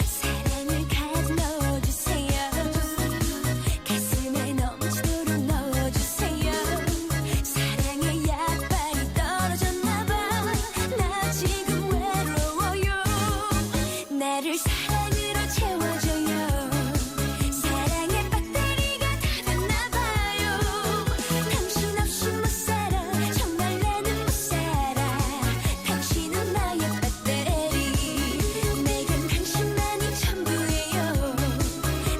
사랑을 가득 넣어주세요. 가슴에 넘치도록 넣어주세요. 사랑의 약발이 떨어졌나봐. 나 지금 외로워요. 나를 사랑으로 채워줘요. 사랑의 배터리가 다 됐나봐요. 당신 없이 못 살아. 정말 나는 못 살아. 당신은 나의 배터리. 내겐 당신만이 전부예요.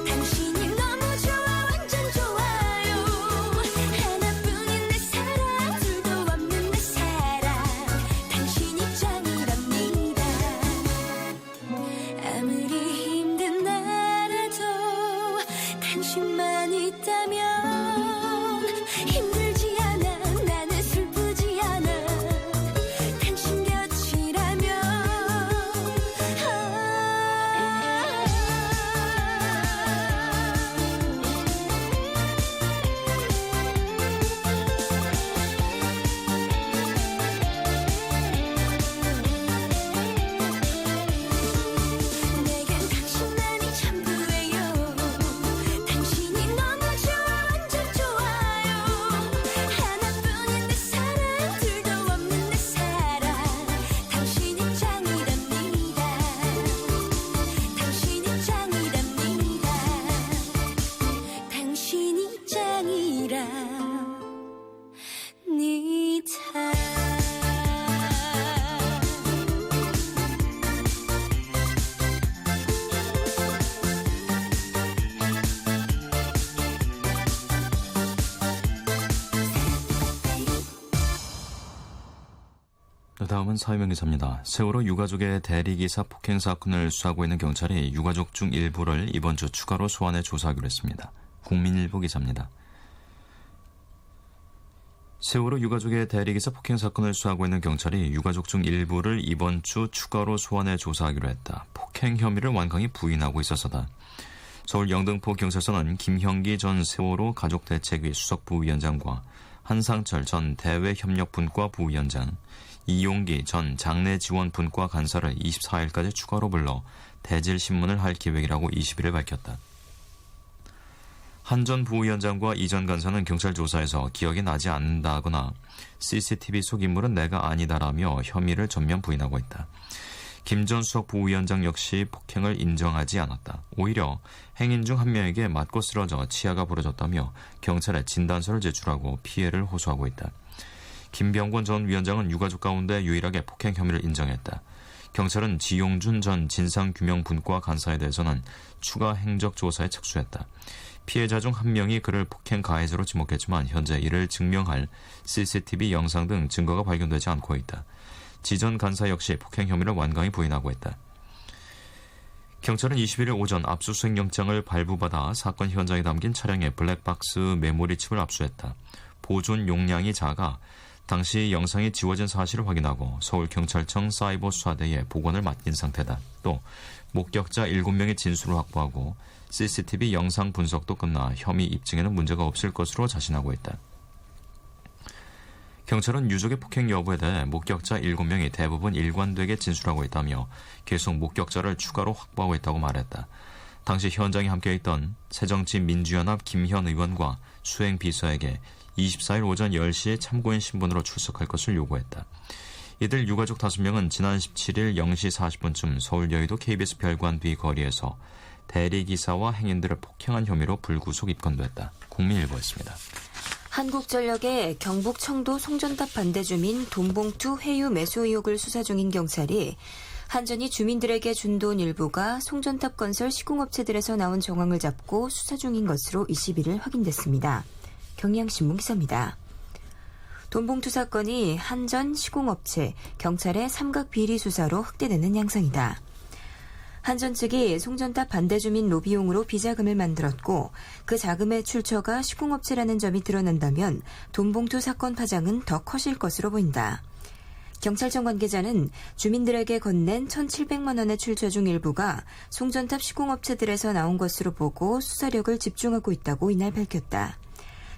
당신이 너무 좋아. 완전 좋아요. 하나뿐인 내 사랑. 둘도 없는 내 사랑. 당신이 짱이랍니다. 아무리 힘든 나라도 당신만 있다면 힘들지 않아. 나는 슬프지 않아. 당신 곁이라면 다음은 사회명 기사입니다. 세월호 유가족의 대리기사 폭행 사건을 수사하고 있는 경찰이 유가족 중 일부를 이번 주 추가로 소환해 조사하기로 했습니다. 국민일보 기사입니다. 세월호 유가족의 대리기사 폭행 사건을 수사하고 있는 경찰이 유가족 중 일부를 이번 주 추가로 소환해 조사하기로 했다. 폭행 혐의를 완강히 부인하고 있어서다. 서울 영등포 경찰서는 김형기 전 세월호 가족대책위 수석부위원장과 한상철 전 대외협력분과 부위원장, 이용기 전 장례지원분과 간사를 24일까지 추가로 불러 대질신문을 할 계획이라고 20일에 밝혔다. 한 전 부위원장과 이 전 간사는 경찰 조사에서 기억이 나지 않는다거나 CCTV 속 인물은 내가 아니다라며 혐의를 전면 부인하고 있다. 김 전 수석 부위원장 역시 폭행을 인정하지 않았다. 오히려 행인 중 한 명에게 맞고 쓰러져 치아가 부러졌다며 경찰에 진단서를 제출하고 피해를 호소하고 있다. 김병권 전 위원장은 유가족 가운데 유일하게 폭행 혐의를 인정했다. 경찰은 지용준 전 진상규명분과 간사에 대해서는 추가 행적 조사에 착수했다. 피해자 중 한 명이 그를 폭행 가해자로 지목했지만 현재 이를 증명할 CCTV 영상 등 증거가 발견되지 않고 있다. 지전 간사 역시 폭행 혐의를 완강히 부인하고 있다. 경찰은 21일 오전 압수수색 영장을 발부받아 사건 현장에 담긴 차량의 블랙박스 메모리 칩을 압수했다. 보존 용량이 작아 당시 영상이 지워진 사실을 확인하고 서울경찰청 사이버수사대에 복원을 맡긴 상태다. 또 목격자 7명의 진술을 확보하고 CCTV 영상 분석도 끝나 혐의 입증에는 문제가 없을 것으로 자신하고 있다. 경찰은 유족의 폭행 여부에 대해 목격자 7명이 대부분 일관되게 진술하고 있다며 계속 목격자를 추가로 확보하고 있다고 말했다. 당시 현장에 함께있던 새정치민주연합 김현 의원과 수행비서에게 24일 오전 10시에 참고인 신분으로 출석할 것을 요구했다. 이들 유가족 5명은 지난 17일 0시 40분쯤 서울 여의도 KBS 별관 뒤 거리에서 대리기사와 행인들을 폭행한 혐의로 불구속 입건됐다. 국민일보였습니다. 한국전력의 경북 청도 송전탑 반대 주민 돈봉투 회유 매수 의혹을 수사 중인 경찰이 한전이 주민들에게 준 돈 일부가 송전탑 건설 시공업체들에서 나온 정황을 잡고 수사 중인 것으로 21일 확인됐습니다. 경향신문 기사입니다. 돈봉투 사건이 한전, 시공업체, 경찰의 삼각 비리 수사로 확대되는 양상이다. 한전 측이 송전탑 반대 주민 로비용으로 비자금을 만들었고 그 자금의 출처가 시공업체라는 점이 드러난다면 돈봉투 사건 파장은 더 커질 것으로 보인다. 경찰청 관계자는 주민들에게 건넨 1,700만 원의 출처 중 일부가 송전탑 시공업체들에서 나온 것으로 보고 수사력을 집중하고 있다고 이날 밝혔다.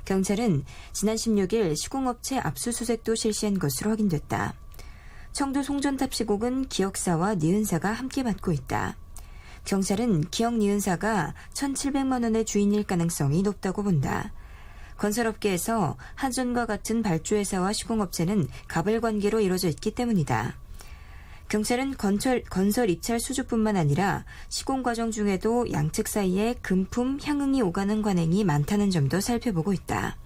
경찰은 지난 16일 시공업체 압수수색도 실시한 것으로 확인됐다. 청도 송전탑 시공은 기역사와 니은사가 함께 맡고 있다. 경찰은 기역 니은사가 1,700만 원의 주인일 가능성이 높다고 본다. 건설업계에서 한전과 같은 발주회사와 시공업체는 갑을 관계로 이루어져 있기 때문이다. 경찰은 건설 입찰 수주뿐만 아니라 시공 과정 중에도 양측 사이에 금품, 향응이 오가는 관행이 많다는 점도 살펴보고 있다.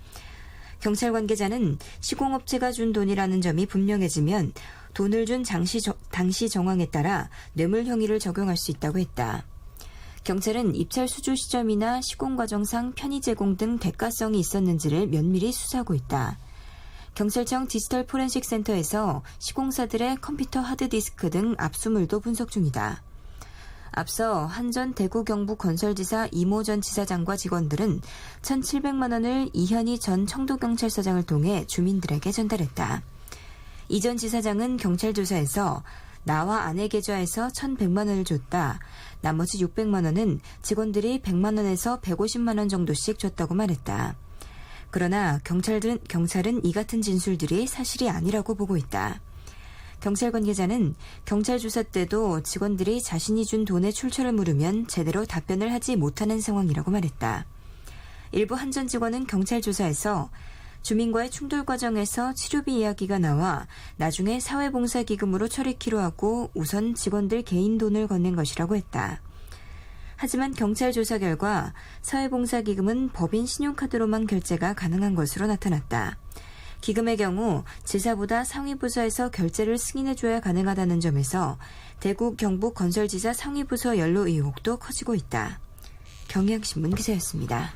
경찰 관계자는 시공업체가 준 돈이라는 점이 분명해지면 돈을 준 당시 정황에 따라 뇌물 형의를 적용할 수 있다고 했다. 경찰은 입찰 수주 시점이나 시공 과정상 편의 제공 등 대가성이 있었는지를 면밀히 수사하고 있다. 경찰청 디지털 포렌식 센터에서 시공사들의 컴퓨터 하드디스크 등 압수물도 분석 중이다. 앞서 한전 대구 경북 건설지사 이모 전 지사장과 직원들은 1,700만 원을 이현희 전 청도경찰서장을 통해 주민들에게 전달했다. 이 전 지사장은 경찰 조사에서 나와 아내 계좌에서 1,100만 원을 줬다. 나머지 600만 원은 직원들이 100만 원에서 150만 원 정도씩 줬다고 말했다. 그러나 경찰은 이 같은 진술들이 사실이 아니라고 보고 있다. 경찰 관계자는 경찰 조사 때도 직원들이 자신이 준 돈의 출처를 물으면 제대로 답변을 하지 못하는 상황이라고 말했다. 일부 한전 직원은 경찰 조사에서 주민과의 충돌 과정에서 치료비 이야기가 나와 나중에 사회봉사기금으로 처리키로 하고 우선 직원들 개인 돈을 건넨 것이라고 했다. 하지만 경찰 조사 결과 사회봉사기금은 법인 신용카드로만 결제가 가능한 것으로 나타났다. 기금의 경우 지사보다 상위부서에서 결제를 승인해줘야 가능하다는 점에서 대구 경북 건설지사 상위부서 연루 의혹도 커지고 있다. 경향신문 기사였습니다.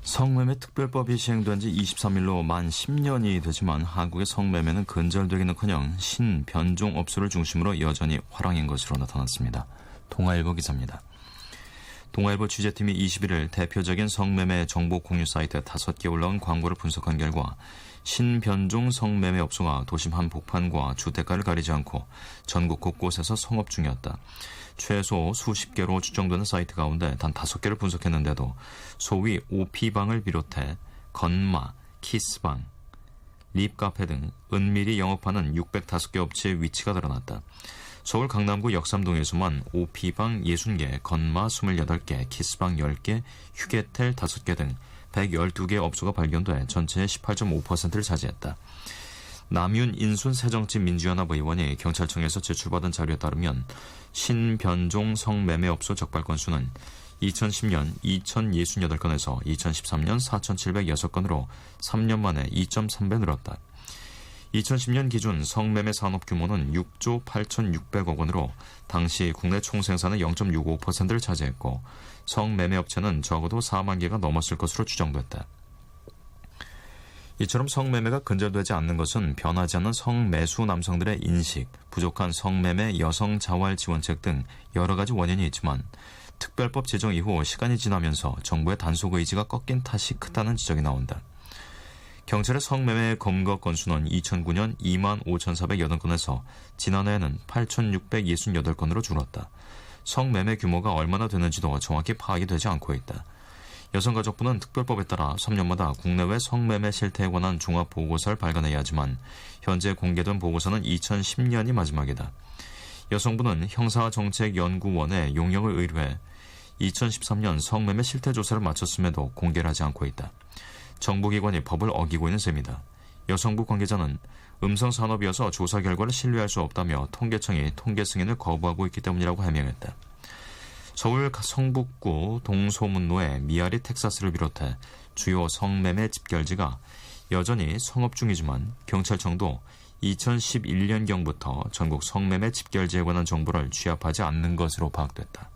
성매매 특별법이 시행된 지 23일로 만 10년이 되지만 한국의 성매매는 근절되기는커녕 신변종 업소를 중심으로 여전히 화랑인 것으로 나타났습니다. 동아일보 기사입니다. 동아일보 취재팀이 21일 대표적인 성매매 정보 공유 사이트 5개 올라온 광고를 분석한 결과 신변종 성매매 업소가 도심 한복판과 주택가를 가리지 않고 전국 곳곳에서 성업 중이었다. 최소 수십 개로 추정되는 사이트 가운데 단 5개를 분석했는데도 소위 OP방을 비롯해 건마, 키스방, 립카페 등 은밀히 영업하는 605개 업체의 위치가 드러났다. 서울 강남구 역삼동에서만 OP방 60개, 건마 28개, 키스방 10개, 휴게텔 5개 등 112개 업소가 발견돼 전체의 18.5%를 차지했다. 남윤 인순 새정치민주연합 의원이 경찰청에서 제출받은 자료에 따르면 신변종 성매매업소 적발 건수는 2010년 2068건에서 2013년 4706건으로 3년 만에 2.3배 늘었다. 2010년 기준 성매매 산업 규모는 6조 8,600억 원으로 당시 국내 총생산의 0.65%를 차지했고 성매매 업체는 적어도 4만 개가 넘었을 것으로 추정됐다. 이처럼 성매매가 근절되지 않는 것은 변하지 않는 성매수 남성들의 인식, 부족한 성매매 여성 자활 지원책 등 여러 가지 원인이 있지만 특별법 제정 이후 시간이 지나면서 정부의 단속 의지가 꺾인 탓이 크다는 지적이 나온다. 경찰의 성매매 검거 건수는 2009년 25,408건에서 지난해에는 8,668건으로 줄었다. 성매매 규모가 얼마나 되는지도 정확히 파악이 되지 않고 있다. 여성가족부는 특별법에 따라 3년마다 국내외 성매매 실태에 관한 종합보고서를 발간해야 하지만 현재 공개된 보고서는 2010년이 마지막이다. 여성부는 형사정책연구원에 용역을 의뢰해 2013년 성매매 실태 조사를 마쳤음에도 공개를 하지 않고 있다. 정부기관이 법을 어기고 있는 셈이다. 여성부 관계자는 음성산업이어서 조사 결과를 신뢰할 수 없다며 통계청이 통계 승인을 거부하고 있기 때문이라고 해명했다. 서울 성북구 동소문로의 미아리 텍사스를 비롯해 주요 성매매 집결지가 여전히 성업 중이지만 경찰청도 2011년경부터 전국 성매매 집결지에 관한 정보를 취합하지 않는 것으로 파악됐다.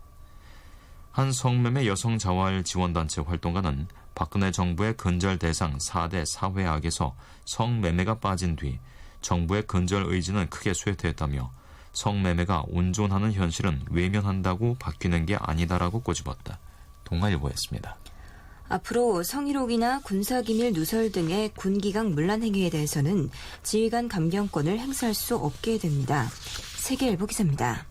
한 성매매 여성 자활 지원단체 활동가는 박근혜 정부의 근절 대상 4대 사회악에서 성매매가 빠진 뒤 정부의 근절 의지는 크게 쇠퇴했다며 성매매가 온존하는 현실은 외면한다고 바뀌는 게 아니다라고 꼬집었다. 동아일보였습니다. 앞으로 성희롱이나 군사기밀 누설 등의 군기강 문란 행위에 대해서는 지휘관 감경권을 행사할 수 없게 됩니다. 세계일보 기사입니다.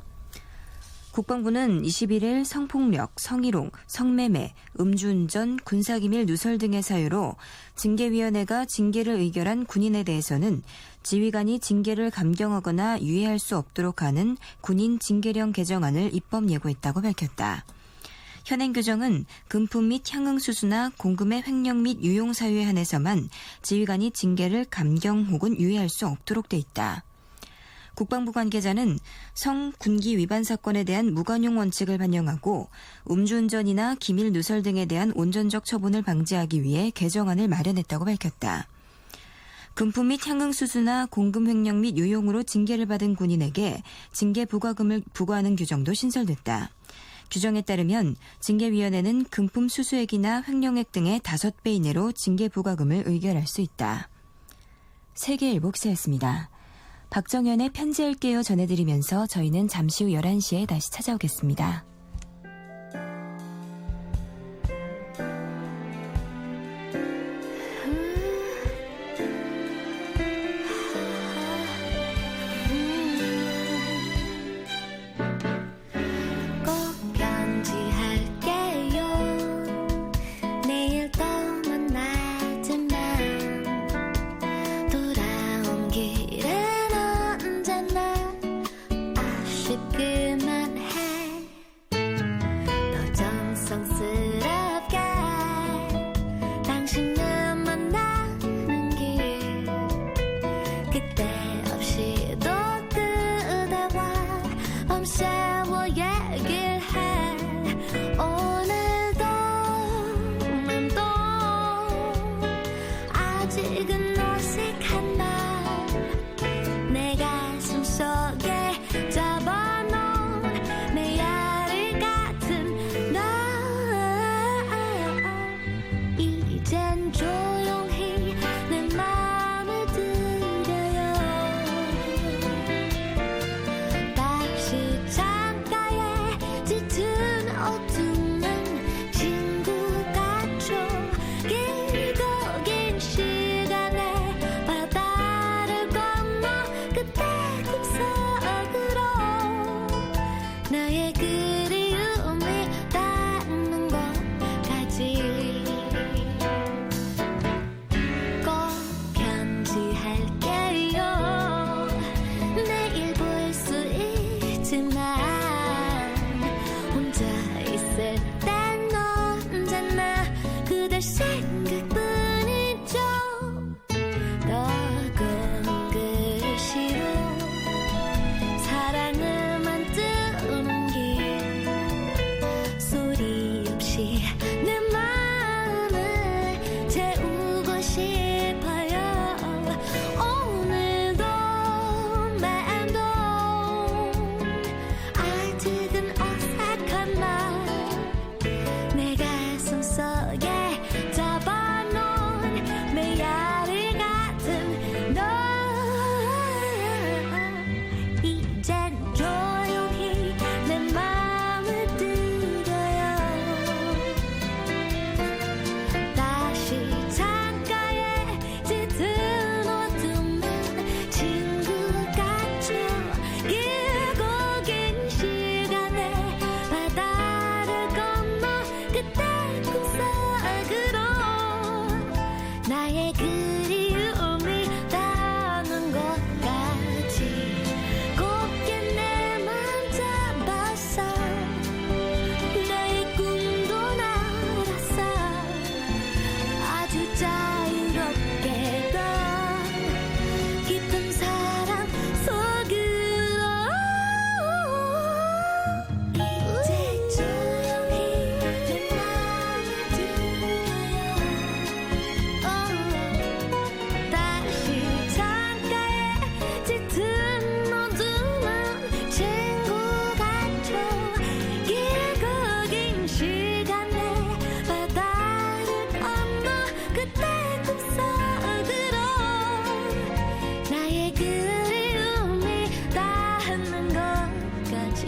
국방부는 21일 성폭력, 성희롱, 성매매, 음주운전, 군사기밀 누설 등의 사유로 징계위원회가 징계를 의결한 군인에 대해서는 지휘관이 징계를 감경하거나 유예할 수 없도록 하는 군인 징계령 개정안을 입법 예고했다고 밝혔다. 현행 규정은 금품 및 향응 수수나 공금의 횡령 및 유용 사유에 한해서만 지휘관이 징계를 감경 혹은 유예할 수 없도록 돼 있다. 국방부 관계자는 성군기 위반 사건에 대한 무관용 원칙을 반영하고 음주운전이나 기밀 누설 등에 대한 온전적 처분을 방지하기 위해 개정안을 마련했다고 밝혔다. 금품 및 향응 수수나 공금 횡령 및 유용으로 징계를 받은 군인에게 징계 부과금을 부과하는 규정도 신설됐다. 규정에 따르면 징계위원회는 금품 수수액이나 횡령액 등의 5배 이내로 징계 부과금을 의결할 수 있다. 세계일보 기사였습니다. 박정현의 편지할게요 전해드리면서 저희는 잠시 후 11시에 다시 찾아오겠습니다. 꼭 편지할게요. 내일 또 만나지만 돌아온 길은 언제나 아쉽기만 해. 내 마음을 채우고 싶어요. 오늘도 맴도 아직은 어색한 말 내 가슴 속에 접어놓은 메아리 같은 너 이젠 조용히 내 마음을 들어요. 다시 창가에 짙은 어둠은 친구 같죠. 길고 긴 시간에 바다를 건너 그때 꿈속으로 나의 그리움이 닿는 곳까지 곱게 내 맘 잡았어. 나의 꿈도 날았어. 아주 자유롭게 더 깊은 사랑 속으로 이제 조용히 내 맘을 들어요. 다시 창가에 짙은 어둠은 친구 같죠. 길고 긴 시간에 바다를 건너 그때 꿈속으로 나의 그리움이 닿는 것까지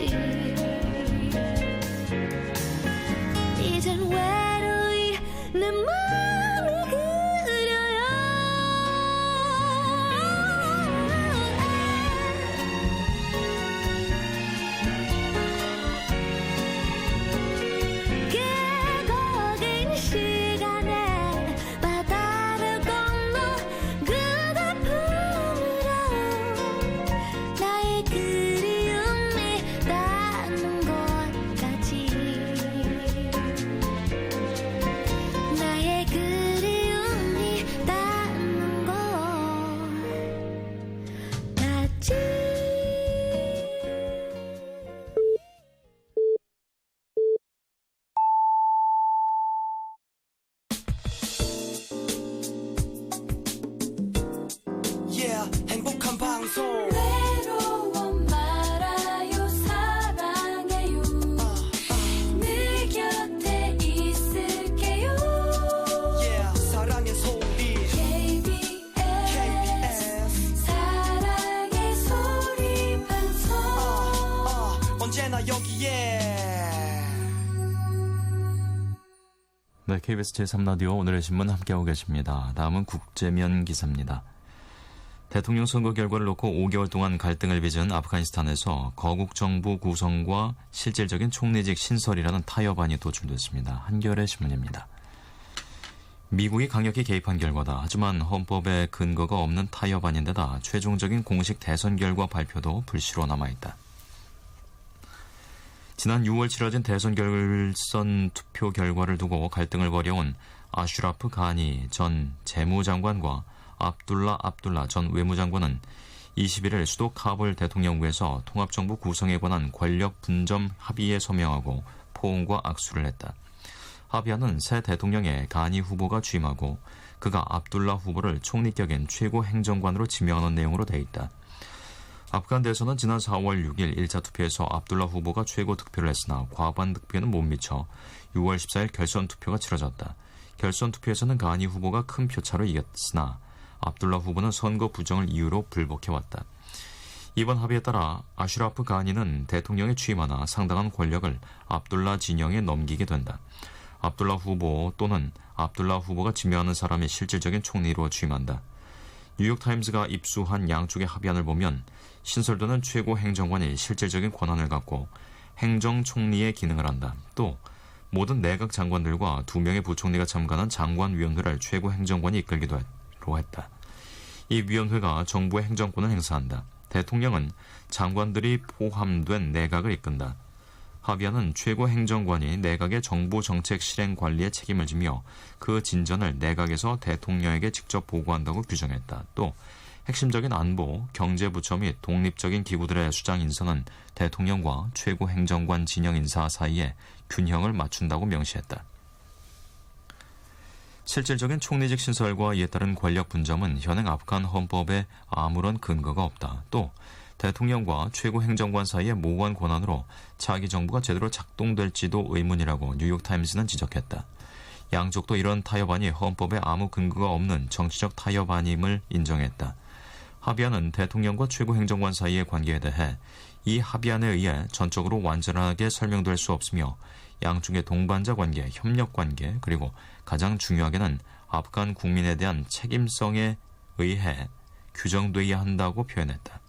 이젠 외로이 내 맘을 그려요. 길고 긴 시간에 바다를 건너 그대 품으로 나의 그리움이 닿는 곳까지 나의 그리움이 닿는 곳까지. Yeah, 행복한 방송. 외로워 말아요 사랑해요 늘 곁에 있을게요. Yeah, 사랑의 소리. KBS 사랑의 소리 방송. 언제나 여기에. 네, KBS 제3라디오 오늘의 신문 함께하고 계십니다. 다음은 국제면 기사입니다. 대통령 선거 결과를 놓고 5개월 동안 갈등을 빚은 아프가니스탄에서 거국 정부 구성과 실질적인 총리직 신설이라는 타협안이 도출됐습니다. 한겨레 신문입니다. 미국이 강력히 개입한 결과다. 하지만 헌법에 근거가 없는 타협안인데다 최종적인 공식 대선 결과 발표도 불씨로 남아있다. 지난 6월 치러진 대선 결선 투표 결과를 두고 갈등을 벌여온 아슈라프 가니 전 재무장관과 압둘라 전 외무장관은 21일 수도 카불 대통령부에서 통합정부 구성에 관한 권력 분점 합의에 서명하고 포옹과 악수를 했다. 합의안은 새 대통령의 가니 후보가 취임하고 그가 압둘라 후보를 총리격인 최고 행정관으로 지명하는 내용으로 돼 있다. 아프간 대선은 지난 4월 6일 1차 투표에서 압둘라 후보가 최고 득표를 했으나 과반 득표는 못 미쳐 6월 14일 결선 투표가 치러졌다. 결선 투표에서는 가니 후보가 큰 표차로 이겼으나 압둘라 후보는 선거 부정을 이유로 불복해왔다. 이번 합의에 따라 아슈라프 가니는 대통령에 취임하나 상당한 권력을 압둘라 진영에 넘기게 된다. 압둘라 후보 또는 압둘라 후보가 지명하는 사람이 실질적인 총리로 취임한다. 뉴욕타임스가 입수한 양쪽의 합의안을 보면 신설되는 최고 행정관이 실질적인 권한을 갖고 행정총리의 기능을 한다. 또 모든 내각 장관들과 2명의 부총리가 참가하는 장관위원회를 최고 행정관이 이끌기도 했다. 이 위원회가 정부의 행정권을 행사한다. 대통령은 장관들이 포함된 내각을 이끈다. 합의안은 최고 행정관이 내각의 정부 정책 실행 관리에 책임을 지며 그 진전을 내각에서 대통령에게 직접 보고한다고 규정했다. 또 핵심적인 안보, 경제부처 및 독립적인 기구들의 수장 인선은 대통령과 최고 행정관 진영 인사 사이에 균형을 맞춘다고 명시했다. 실질적인 총리직 신설과 이에 따른 권력 분점은 현행 아프간 헌법에 아무런 근거가 없다. 또 대통령과 최고 행정관 사이의 모호한 권한으로 차기 정부가 제대로 작동될지도 의문이라고 뉴욕타임스는 지적했다. 양쪽도 이런 타협안이 헌법에 아무 근거가 없는 정치적 타협안임을 인정했다. 합의안은 대통령과 최고 행정관 사이의 관계에 대해 이 합의안에 의해 전적으로 완전하게 설명될 수 없으며 양쪽의 동반자 관계, 협력 관계, 그리고 가장 중요하게는 아프간 국민에 대한 책임성에 의해 규정되어야 한다고 표현했다.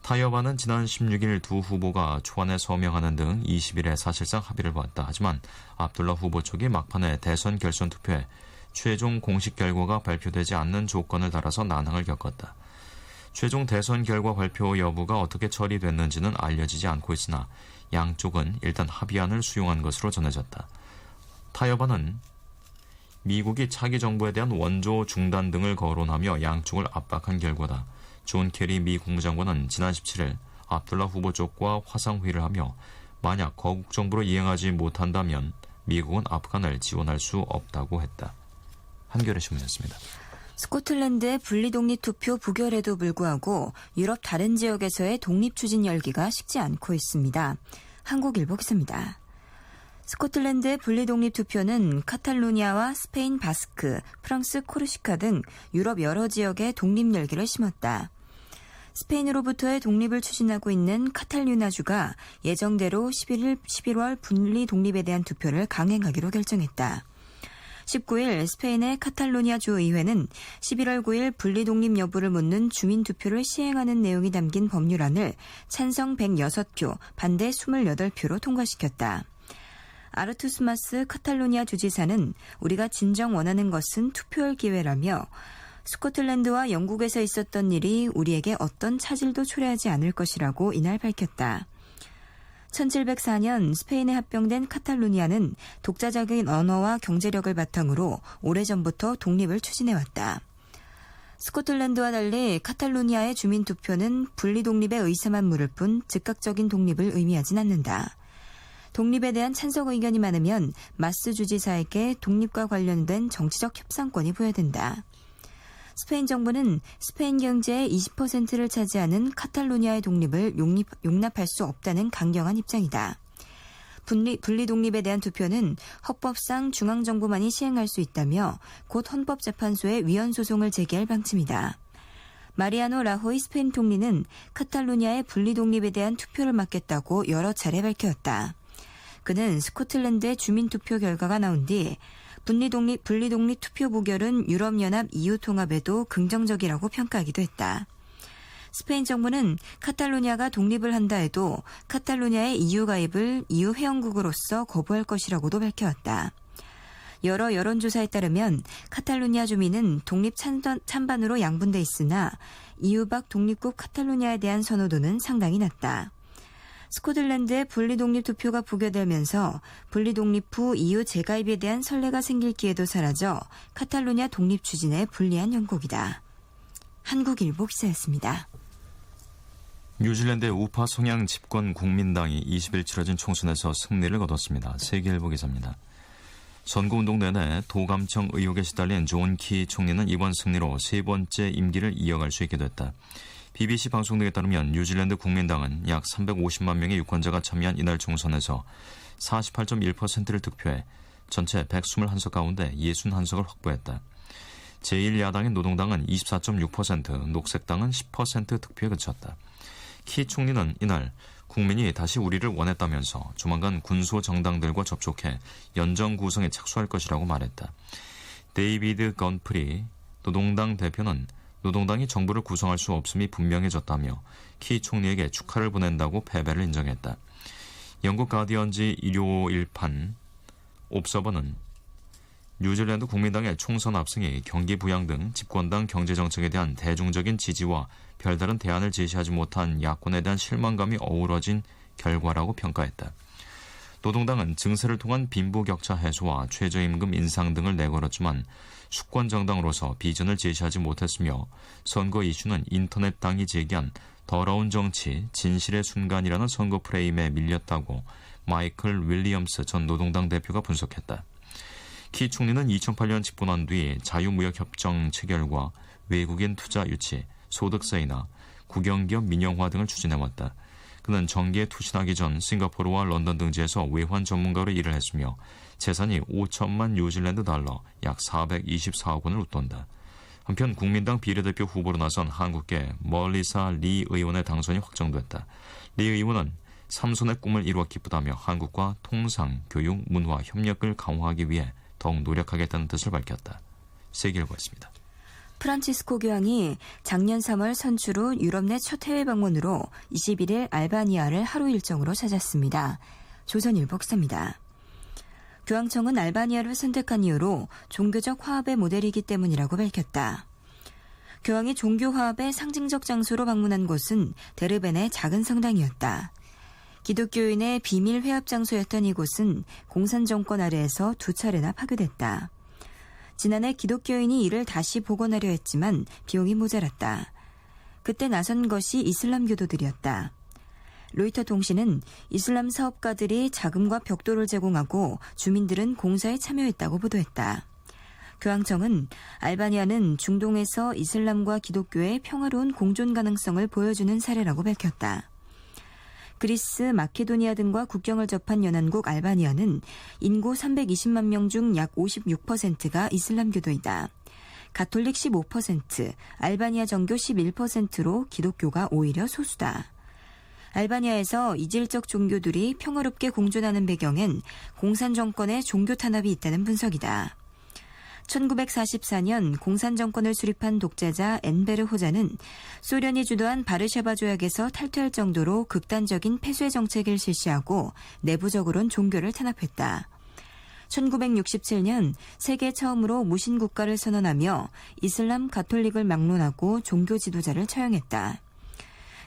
타협안은 지난 16일 두 후보가 초안에 서명하는 등 20일에 사실상 합의를 보았다. 하지만 압둘라 후보 쪽이 막판에 대선 결선 투표에 최종 공식 결과가 발표되지 않는 조건을 달아서 난항을 겪었다. 최종 대선 결과 발표 여부가 어떻게 처리됐는지는 알려지지 않고 있으나 양쪽은 일단 합의안을 수용한 것으로 전해졌다. 타협안은 미국이 차기 정부에 대한 원조 중단 등을 거론하며 양쪽을 압박한 결과다. 존 케리 미 국무장관은 지난 17일 압둘라 후보 쪽과 화상회의를 하며 만약 거국 정부로 이행하지 못한다면 미국은 아프간을 지원할 수 없다고 했다. 한겨레 신문이었습니다. 스코틀랜드의 분리독립투표 부결에도 불구하고 유럽 다른 지역에서의 독립추진 열기가 식지 않고 있습니다. 한국일보 기사입니다. 스코틀랜드의 분리독립투표는 카탈루냐와 스페인 바스크, 프랑스 코르시카 등 유럽 여러 지역에 독립 열기를 심었다. 스페인으로부터의 독립을 추진하고 있는 카탈루냐주가 예정대로 11월 분리 독립에 대한 투표를 강행하기로 결정했다. 19일 스페인의 카탈루냐주 의회는 11월 9일 분리 독립 여부를 묻는 주민 투표를 시행하는 내용이 담긴 법률안을 찬성 106표, 반대 28표로 통과시켰다. 아르투스마스 카탈루냐 주지사는 우리가 진정 원하는 것은 투표할 기회라며 스코틀랜드와 영국에서 있었던 일이 우리에게 어떤 차질도 초래하지 않을 것이라고 이날 밝혔다. 1704년 스페인에 합병된 카탈루니아는 독자적인 언어와 경제력을 바탕으로 오래전부터 독립을 추진해왔다. 스코틀랜드와 달리 카탈루니아의 주민투표는 분리독립의 의사만 물을 뿐 즉각적인 독립을 의미하진 않는다. 독립에 대한 찬성 의견이 많으면 마스 주지사에게 독립과 관련된 정치적 협상권이 부여된다. 스페인 정부는 스페인 경제의 20%를 차지하는 카탈루니아의 독립을 용납할 수 없다는 강경한 입장이다. 분리 독립에 대한 투표는 헌법상 중앙정부만이 시행할 수 있다며 곧 헌법재판소에 위헌 소송을 제기할 방침이다. 마리아노 라호이 스페인 총리는 카탈루니아의 분리 독립에 대한 투표를 맡겠다고 여러 차례 밝혔다. 그는 스코틀랜드의 주민투표 결과가 나온 뒤 분리독립 투표 부결은 유럽연합 EU 통합에도 긍정적이라고 평가하기도 했다. 스페인 정부는 카탈루냐가 독립을 한다 해도 카탈루냐의 EU 가입을 EU 회원국으로서 거부할 것이라고도 밝혀왔다. 여러 여론조사에 따르면 카탈루냐 주민은 독립 찬반으로 양분돼 있으나 EU 밖 독립국 카탈루냐에 대한 선호도는 상당히 낮다. 스코틀랜드의 분리독립 투표가 부결되면서 분리독립 후 EU 재가입에 대한 선례가 생길 기회도 사라져 카탈루냐 독립 추진에 불리한 형국이다. 한국일보 기사였습니다. 뉴질랜드의 우파 성향 집권 국민당이 20일 치러진 총선에서 승리를 거뒀습니다. 세계일보 기사입니다. 선거운동 내내 도감청 의혹에 시달린 존 키 총리는 이번 승리로 세 번째 임기를 이어갈 수 있게 됐다. BBC 방송 등에 따르면 뉴질랜드 국민당은 약 350만 명의 유권자가 참여한 이날 총선에서 48.1%를 득표해 전체 121석 가운데 61석을 확보했다. 제1야당인 노동당은 24.6%, 녹색당은 10% 득표에 그쳤다. 키 총리는 이날 국민이 다시 우리를 원했다면서 조만간 군소 정당들과 접촉해 연정 구성에 착수할 것이라고 말했다. 데이비드 건프리 노동당 대표는 노동당이 정부를 구성할 수 없음이 분명해졌다며 키 총리에게 축하를 보낸다고 패배를 인정했다. 영국 가디언지 일요일판 옵서버는 뉴질랜드 국민당의 총선 압승이 경기 부양 등 집권당 경제정책에 대한 대중적인 지지와 별다른 대안을 제시하지 못한 야권에 대한 실망감이 어우러진 결과라고 평가했다. 노동당은 증세를 통한 빈부격차 해소와 최저임금 인상 등을 내걸었지만 수권정당으로서 비전을 제시하지 못했으며 선거 이슈는 인터넷당이 제기한 더러운 정치, 진실의 순간이라는 선거 프레임에 밀렸다고 마이클 윌리엄스 전 노동당 대표가 분석했다. 키 총리는 2008년 집권한 뒤 자유무역협정 체결과 외국인 투자 유치, 소득세 인하, 국영기업 민영화 등을 추진해왔다. 그는 정계에 투신하기 전 싱가포르와 런던 등지에서 외환 전문가로 일을 했으며 재산이 5천만 뉴질랜드 달러, 약 424억 원을 웃돈다. 한편 국민당 비례대표 후보로 나선 한국계 멀리사 리 의원의 당선이 확정됐다. 리 의원은 삼손의 꿈을 이루어 기쁘다며 한국과 통상, 교육, 문화, 협력을 강화하기 위해 더욱 노력하겠다는 뜻을 밝혔다. 세계일보였습니다. 프란치스코 교황이 작년 3월 선출 후 유럽 내 첫 해외 방문으로 21일 알바니아를 하루 일정으로 찾았습니다. 조선일보 기사입니다. 교황청은 알바니아를 선택한 이유로 종교적 화합의 모델이기 때문이라고 밝혔다. 교황이 종교 화합의 상징적 장소로 방문한 곳은 데르벤의 작은 성당이었다. 기독교인의 비밀 회합 장소였던 이곳은 공산 정권 아래에서 2차례나 파괴됐다. 지난해 기독교인이 이를 다시 복원하려 했지만 비용이 모자랐다. 그때 나선 것이 이슬람 교도들이었다. 로이터 통신은 이슬람 사업가들이 자금과 벽돌을 제공하고 주민들은 공사에 참여했다고 보도했다. 교황청은 알바니아는 중동에서 이슬람과 기독교의 평화로운 공존 가능성을 보여주는 사례라고 밝혔다. 그리스, 마케도니아 등과 국경을 접한 연안국 알바니아는 인구 320만 명 중 약 56%가 이슬람교도이다. 가톨릭 15%, 알바니아 정교 11%로 기독교가 오히려 소수다. 알바니아에서 이질적 종교들이 평화롭게 공존하는 배경엔 공산 정권의 종교 탄압이 있다는 분석이다. 1944년 공산 정권을 수립한 독재자 엔베르 호자는 소련이 주도한 바르샤바 조약에서 탈퇴할 정도로 극단적인 폐쇄 정책을 실시하고 내부적으로는 종교를 탄압했다. 1967년 세계 처음으로 무신 국가를 선언하며 이슬람 가톨릭을 막론하고 종교 지도자를 처형했다.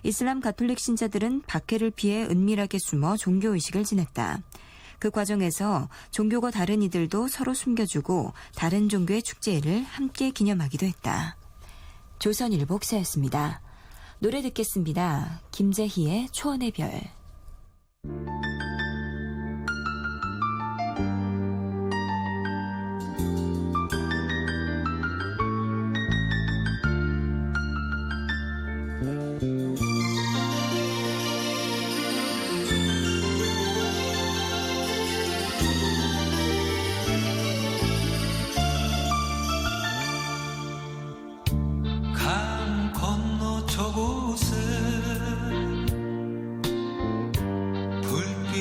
이슬람 가톨릭 신자들은 박해를 피해 은밀하게 숨어 종교의식을 지냈다. 그 과정에서 종교가 다른 이들도 서로 숨겨주고 다른 종교의 축제를 함께 기념하기도 했다. 조선일보 기사였습니다. 노래 듣겠습니다. 김재희의 초원의 별. 강 건너 저곳에 불빛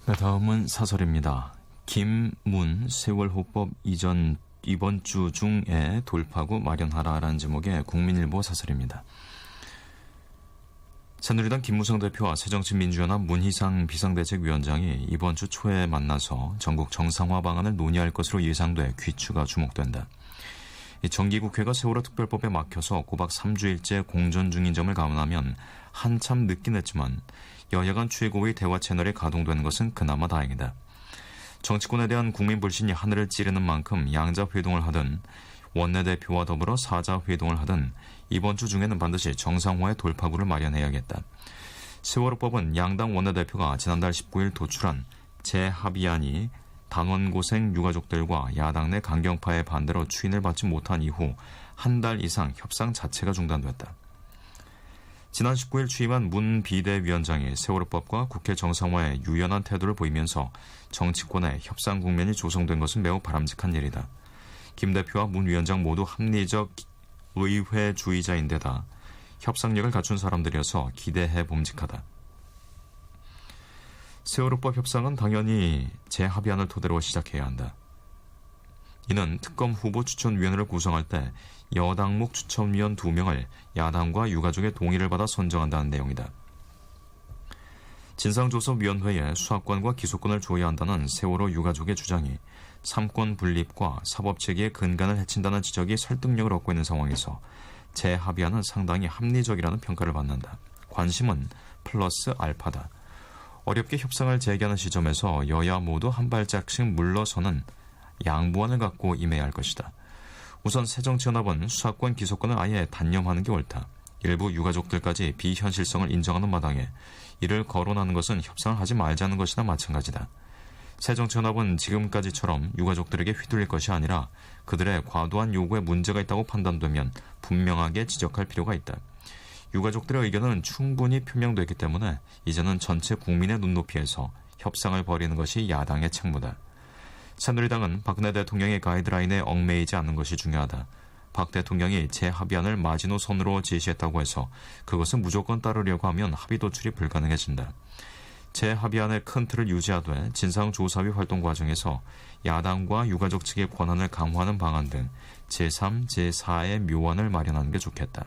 네, 다음은 사설입니다. 김문 세월호법 이번 주 중에 돌파구 마련하라라는 제목의 국민일보 사설입니다. 새누리당 김무성 대표와 새정치민주연합 문희상 비상대책위원장이 이번 주 초에 만나서 전국 정상화 방안을 논의할 것으로 예상돼 귀추가 주목된다. 정기국회가 세월호 특별법에 막혀서 꼬박 3주일째 공전 중인 점을 감안하면 한참 늦긴 했지만 여야 간 최고의 대화 채널이 가동되는 것은 그나마 다행이다. 정치권에 대한 국민 불신이 하늘을 찌르는 만큼 양자 회동을 하든 원내대표와 더불어 사자 회동을 하든 이번 주 중에는 반드시 정상화의 돌파구를 마련해야겠다. 세월호법은 양당 원내대표가 지난달 19일 도출한 재합의안이 단원고생 유가족들과 야당 내 강경파의 반대로 추인을 받지 못한 이후 한 달 이상 협상 자체가 중단됐다. 지난 19일 취임한 문 비대위원장이 세월호법과 국회 정상화에 유연한 태도를 보이면서 정치권의 협상 국면이 조성된 것은 매우 바람직한 일이다. 김 대표와 문 위원장 모두 합리적 의회주의자인데다 협상력을 갖춘 사람들이어서 기대해 봄직하다. 세월호법 협상은 당연히 재합의안을 토대로 시작해야 한다. 이는 특검 후보 추천위원회를 구성할 때 여당목 추천위원 2명을 야당과 유가족의 동의를 받아 선정한다는 내용이다. 진상조사위원회에 수사권과 기소권을 줘야 한다는 세월호 유가족의 주장이 삼권 분립과 사법체계의 근간을 해친다는 지적이 설득력을 얻고 있는 상황에서 재합의안은 상당히 합리적이라는 평가를 받는다. 관심은 플러스 알파다. 어렵게 협상을 재개하는 시점에서 여야 모두 한 발짝씩 물러서는 양보안을 갖고 임해야 할 것이다. 우선 새정치연합은 수사권, 기소권을 아예 단념하는 게 옳다. 일부 유가족들까지 비현실성을 인정하는 마당에 이를 거론하는 것은 협상을 하지 말자는 것이나 마찬가지다. 새정치연합은 지금까지처럼 유가족들에게 휘둘릴 것이 아니라 그들의 과도한 요구에 문제가 있다고 판단되면 분명하게 지적할 필요가 있다. 유가족들의 의견은 충분히 표명됐기 때문에 이제는 전체 국민의 눈높이에서 협상을 벌이는 것이 야당의 책무다. 새누리당은 박근혜 대통령의 가이드라인에 얽매이지 않는 것이 중요하다. 박 대통령이 재합의안을 마지노선으로 제시했다고 해서 그것은 무조건 따르려고 하면 합의 도출이 불가능해진다. 재합의안의 큰 틀을 유지하되 진상조사위 활동 과정에서 야당과 유가족 측의 권한을 강화하는 방안 등 제3, 제4의 묘안을 마련하는 게 좋겠다.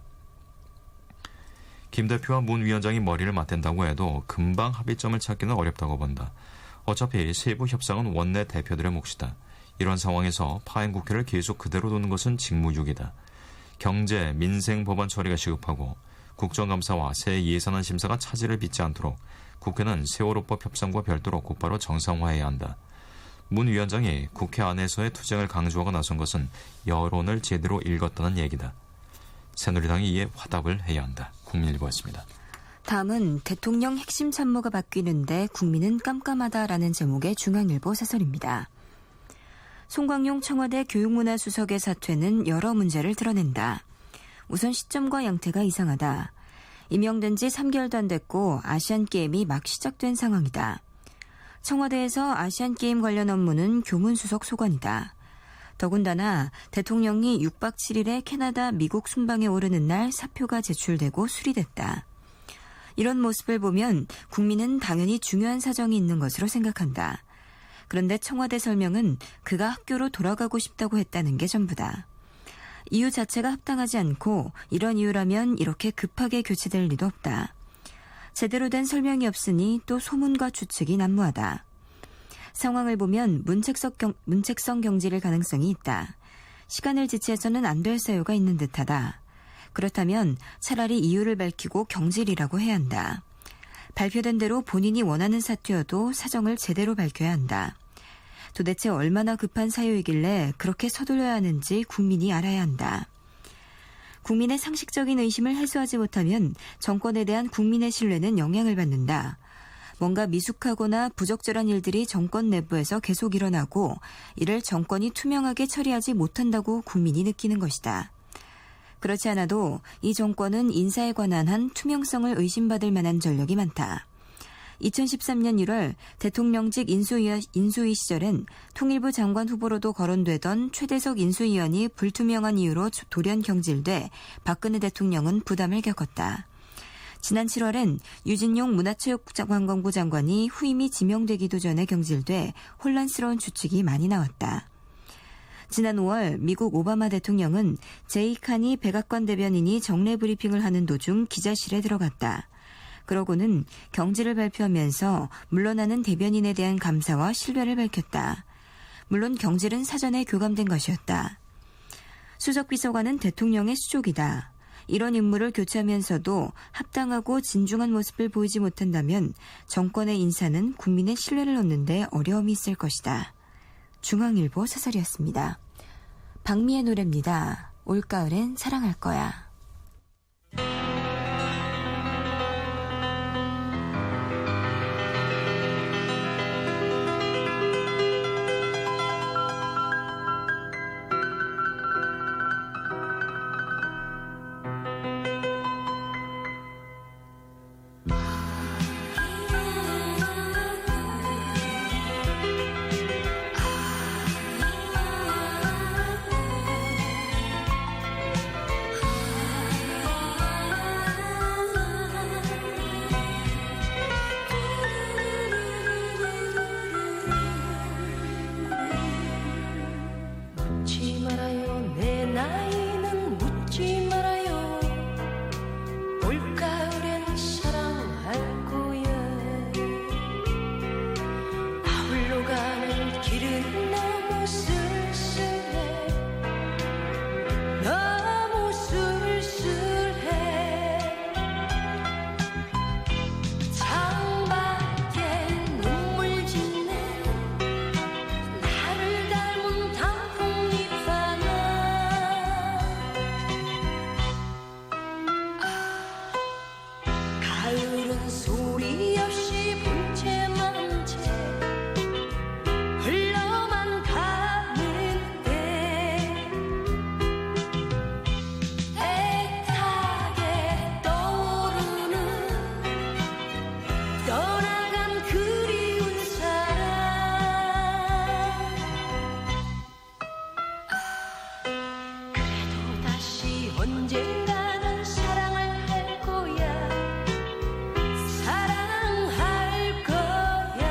김 대표와 문 위원장이 머리를 맞댄다고 해도 금방 합의점을 찾기는 어렵다고 본다. 어차피 세부 협상은 원내 대표들의 몫이다. 이런 상황에서 파행국회를 계속 그대로 두는 것은 직무유기다. 경제, 민생 법안 처리가 시급하고 국정감사와 새 예산안 심사가 차질을 빚지 않도록 국회는 세월호법 협상과 별도로 곧바로 정상화해야 한다. 문 위원장이 국회 안에서의 투쟁을 강조하고 나선 것은 여론을 제대로 읽었다는 얘기다. 새누리당이 이에 화답을 해야 한다. 국민일보였습니다. 다음은 대통령 핵심 참모가 바뀌는데 국민은 깜깜하다라는 제목의 중앙일보 사설입니다. 송광용 청와대 교육문화수석의 사퇴는 여러 문제를 드러낸다. 우선 시점과 양태가 이상하다. 임명된 지 3개월도 안 됐고 아시안게임이 막 시작된 상황이다. 청와대에서 아시안게임 관련 업무는 교문수석 소관이다. 더군다나 대통령이 6박 7일에 캐나다, 미국 순방에 오르는 날 사표가 제출되고 수리됐다. 이런 모습을 보면 국민은 당연히 중요한 사정이 있는 것으로 생각한다. 그런데 청와대 설명은 그가 학교로 돌아가고 싶다고 했다는 게 전부다. 이유 자체가 합당하지 않고 이런 이유라면 이렇게 급하게 교체될 리도 없다. 제대로 된 설명이 없으니 또 소문과 추측이 난무하다. 상황을 보면 문책성 경질일 가능성이 있다. 시간을 지체해서는 안 될 사유가 있는 듯하다. 그렇다면 차라리 이유를 밝히고 경질이라고 해야 한다. 발표된 대로 본인이 원하는 사퇴여도 사정을 제대로 밝혀야 한다. 도대체 얼마나 급한 사유이길래 그렇게 서둘러야 하는지 국민이 알아야 한다. 국민의 상식적인 의심을 해소하지 못하면 정권에 대한 국민의 신뢰는 영향을 받는다. 뭔가 미숙하거나 부적절한 일들이 정권 내부에서 계속 일어나고 이를 정권이 투명하게 처리하지 못한다고 국민이 느끼는 것이다. 그렇지 않아도 이 정권은 인사에 관한 한 투명성을 의심받을 만한 전력이 많다. 2013년 1월 대통령직 인수위 시절엔 통일부 장관 후보로도 거론되던 최대석 인수위원이 불투명한 이유로 돌연 경질돼 박근혜 대통령은 부담을 겪었다. 지난 7월엔 유진용 문화체육관광부 장관이 후임이 지명되기도 전에 경질돼 혼란스러운 추측이 많이 나왔다. 지난 5월 미국 오바마 대통령은 제이 칸이 백악관 대변인이 정례 브리핑을 하는 도중 기자실에 들어갔다. 그러고는 경질을 발표하면서 물러나는 대변인에 대한 감사와 신뢰를 밝혔다. 물론 경질은 사전에 교감된 것이었다. 수석비서관은 대통령의 수족이다. 이런 인물을 교체하면서도 합당하고 진중한 모습을 보이지 못한다면 정권의 인사는 국민의 신뢰를 얻는 데 어려움이 있을 것이다. 중앙일보 사설이었습니다. 박미의 노래입니다. 올가을엔 사랑할 거야. 묻지 말아요 내 나이는 묻지 말아요 올가을엔 사랑할 거야 홀로 가는 길은 너무 쓸쓸해 너무 쓸쓸해 창밖에 눈물 짓네 나를 닮은 단풍잎 하나 가을은 소리 없이 불채만 채 흘러만 가는데 애타게 떠오르는 떠나간 그리운 사람 그래도 다시 언젠가는 사랑을 할 거야 사랑할 거야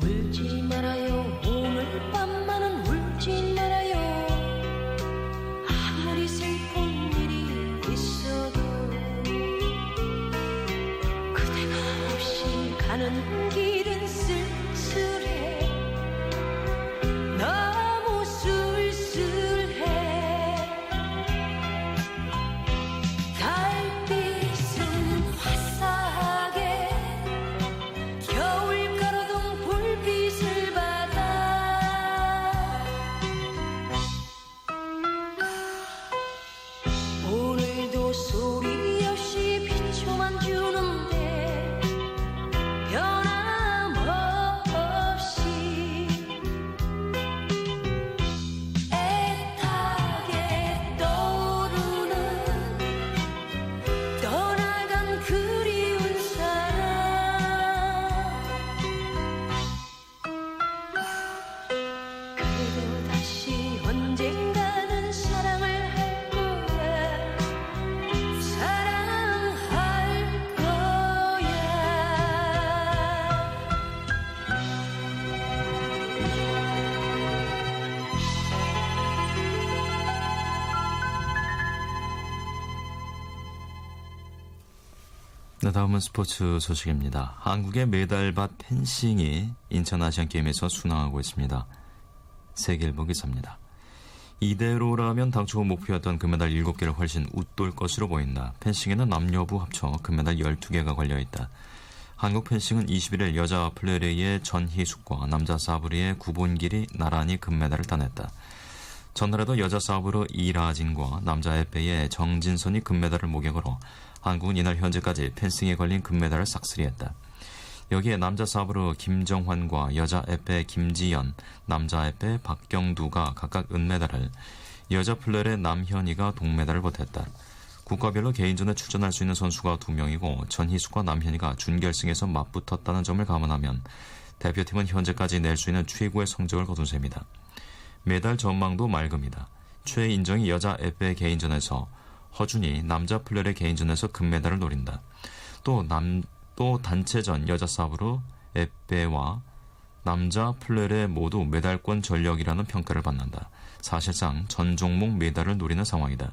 울지 말아요 오늘 밤만은 울지 말아요 아무리 슬픈 일이 있어도 그대가 없이 가는 길은 쓸쓸해 너무 쓸쓸해 달빛은 화사하게 겨울 가로등 불빛을 받아 오늘도 소리 없이 비춰만 주는데 변함없이 애타게 떠오르는 떠나간 그리운 사람 그래도 다시 언젠가는 사랑을 할 거야 사랑할 거야 네, 다음은 스포츠 소식입니다. 한국의 메달밭 펜싱이 인천 아시안게임에서 순항하고 있습니다. 세계일보 기사입니다. 이대로라면 당초 목표였던 금메달 7개를 훨씬 웃돌 것으로 보인다. 펜싱에는 남녀부 합쳐 금메달 12개가 걸려있다. 한국 펜싱은 21일 여자 플레레이의 전희숙과 남자 사브리의 구본길이 나란히 금메달을 따냈다. 전날에도 여자 사브르 이라진과 남자 에페이의 정진선이 금메달을 목에 걸어 한국은 이날 현재까지 펜싱에 걸린 금메달을 싹쓸이했다. 여기에 남자 사브르 김정환과 여자 에페 김지연, 남자 에페 박경두가 각각 은메달을, 여자 플레레 남현이가 동메달을 보탰다. 국가별로 개인전에 출전할 수 있는 선수가 2명이고 전희숙과 남현이가 준결승에서 맞붙었다는 점을 감안하면 대표팀은 현재까지 낼 수 있는 최고의 성적을 거둔 셈이다. 메달 전망도 맑음이다. 최인정이 여자 에페 개인전에서, 허준이 남자 플레레 개인전에서 금메달을 노린다. 또 단체전 여자 사브르 에페와 남자 플레레 모두 메달권 전력이라는 평가를 받는다. 사실상 전 종목 메달을 노리는 상황이다.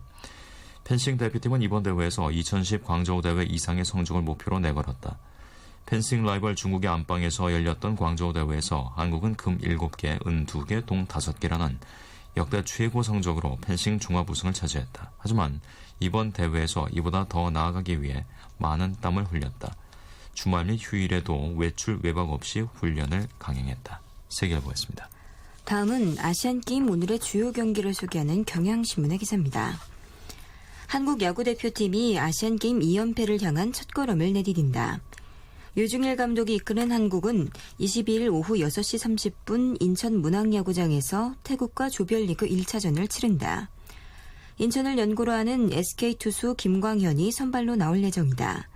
펜싱 대표팀은 이번 대회에서 2010 광저우 대회 이상의 성적을 목표로 내걸었다. 펜싱 라이벌 중국의 안방에서 열렸던 광저우 대회에서 한국은 금 7개, 은 2개, 동 5개라는 역대 최고 성적으로 펜싱 종합 우승을 차지했다. 하지만 이번 대회에서 이보다 더 나아가기 위해 많은 땀을 흘렸다. 주말 및 휴일에도 외출 외박 없이 훈련을 강행했다. 세계일보였습니다. 다음은 아시안게임 오늘의 주요 경기를 소개하는 경향신문의 기사입니다. 한국 야구대표팀이 아시안게임 2연패를 향한 첫걸음을 내디딘다. 유중일 감독이 이끄는 한국은 22일 오후 6시 30분 인천 문학야구장에서 태국과 조별리그 1차전을 치른다. 인천을 연고로 하는 SK 투수 김광현이 선발로 나올 예정이다.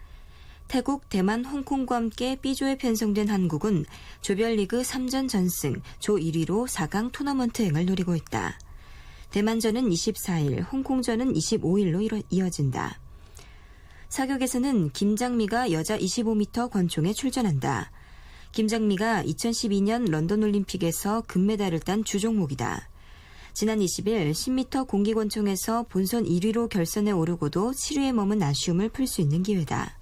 태국, 대만, 홍콩과 함께 B조에 편성된 한국은 조별리그 3전 전승, 조 1위로 4강 토너먼트행을 노리고 있다. 대만전은 24일, 홍콩전은 25일로 이어진다. 사격에서는 김장미가 여자 25m 권총에 출전한다. 김장미가 2012년 런던 올림픽에서 금메달을 딴 주종목이다. 지난 20일 10m 공기권총에서 본선 1위로 결선에 오르고도 7위에 머문 아쉬움을 풀 수 있는 기회다.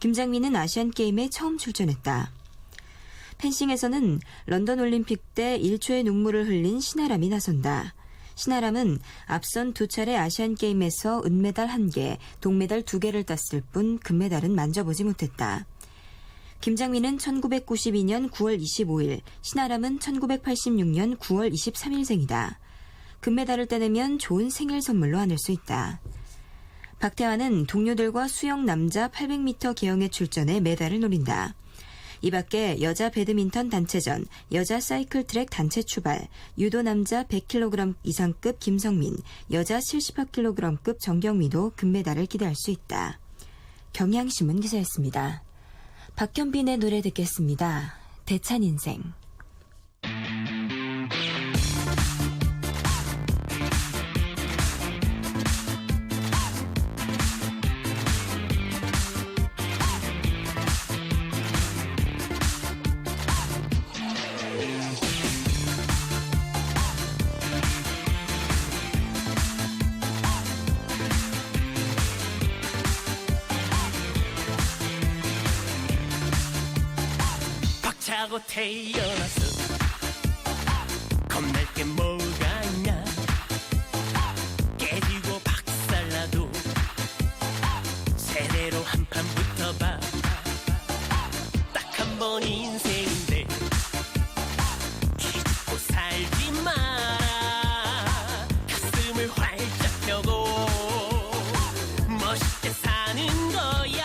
김장미는 아시안게임에 처음 출전했다. 펜싱에서는 런던 올림픽 때 1초의 눈물을 흘린 신아람이 나선다. 신아람은 앞선 2차례 아시안게임에서 은메달 1개, 동메달 2개를 땄을 뿐 금메달은 만져보지 못했다. 김장민은 1992년 9월 25일, 신아람은 1986년 9월 23일생이다. 금메달을 따내면 좋은 생일 선물로 안을 수 있다. 박태환은 동료들과 수영 남자 800m 계영에 출전해 메달을 노린다. 이 밖에 여자 배드민턴 단체전, 여자 사이클 트랙 단체 추발, 유도 남자 100kg 이상급 김성민, 여자 78kg급 정경미도 금메달을 기대할 수 있다. 경향신문 기사였습니다. 박현빈의 노래 듣겠습니다. 대찬 인생. 차고 태어나서 겁날 게 뭐가 있냐 깨지고 박살나도 제대로 한 판 붙어봐 딱 한 번 인생인데 기죽고 살지 마라 가슴을 활짝 펴고 멋있게 사는 거야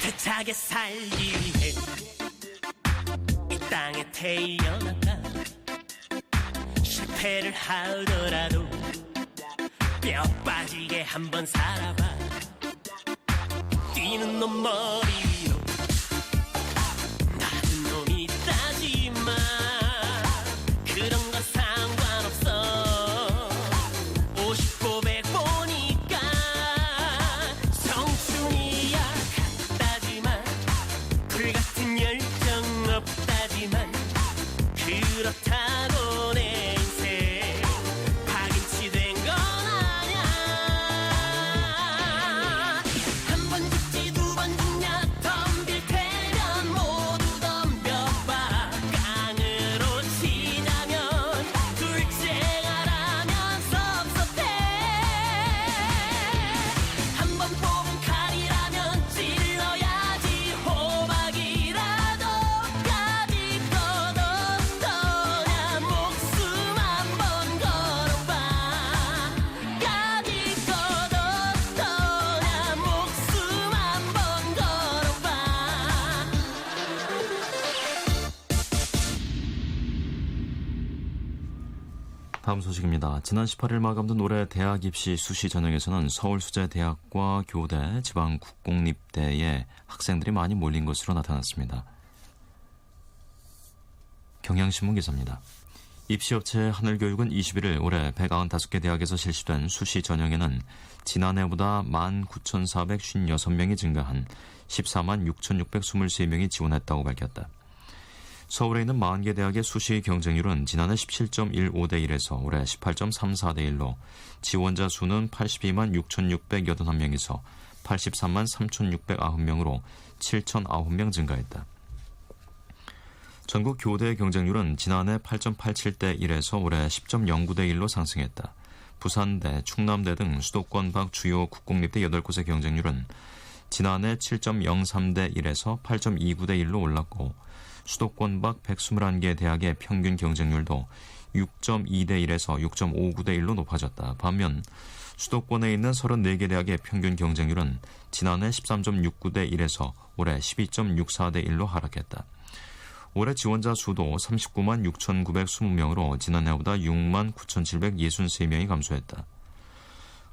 대차게 살기 위해 이 땅에 태어났다 실패를 하더라도 뼈 빠지게 한번 살아봐 뛰는 놈 머리 위로 낮은 놈이 따지 다음 소식입니다. 지난 18일 마감된 올해 대학 입시 수시 전형에서는 서울수재대학과 교대, 지방국공립대에 학생들이 많이 몰린 것으로 나타났습니다. 경향신문 기사입니다. 입시업체 하늘교육은 21일 올해 195개 대학에서 실시된 수시 전형에는 지난해보다 19,456명이 증가한 14만 6,623명이 지원했다고 밝혔다. 서울에 있는 40개 대학의 수시 경쟁률은 지난해 17.15대 1에서 올해 18.34대 1로 지원자 수는 82만 6,681명에서 83만 3,609명으로 7,009명 증가했다. 전국 교대 경쟁률은 지난해 8.87대 1에서 올해 10.09대 1로 상승했다. 부산대, 충남대 등 수도권 밖 주요 국공립대 8곳의 경쟁률은 지난해 7.03대 1에서 8.29대 1로 올랐고 수도권 밖 121개 대학의 평균 경쟁률도 6.2대 1에서 6.59대 1로 높아졌다. 반면 수도권에 있는 34개 대학의 평균 경쟁률은 지난해 13.69대 1에서 올해 12.64대 1로 하락했다. 올해 지원자 수도 39만 6,920명으로 지난해보다 6만 9,763명이 감소했다.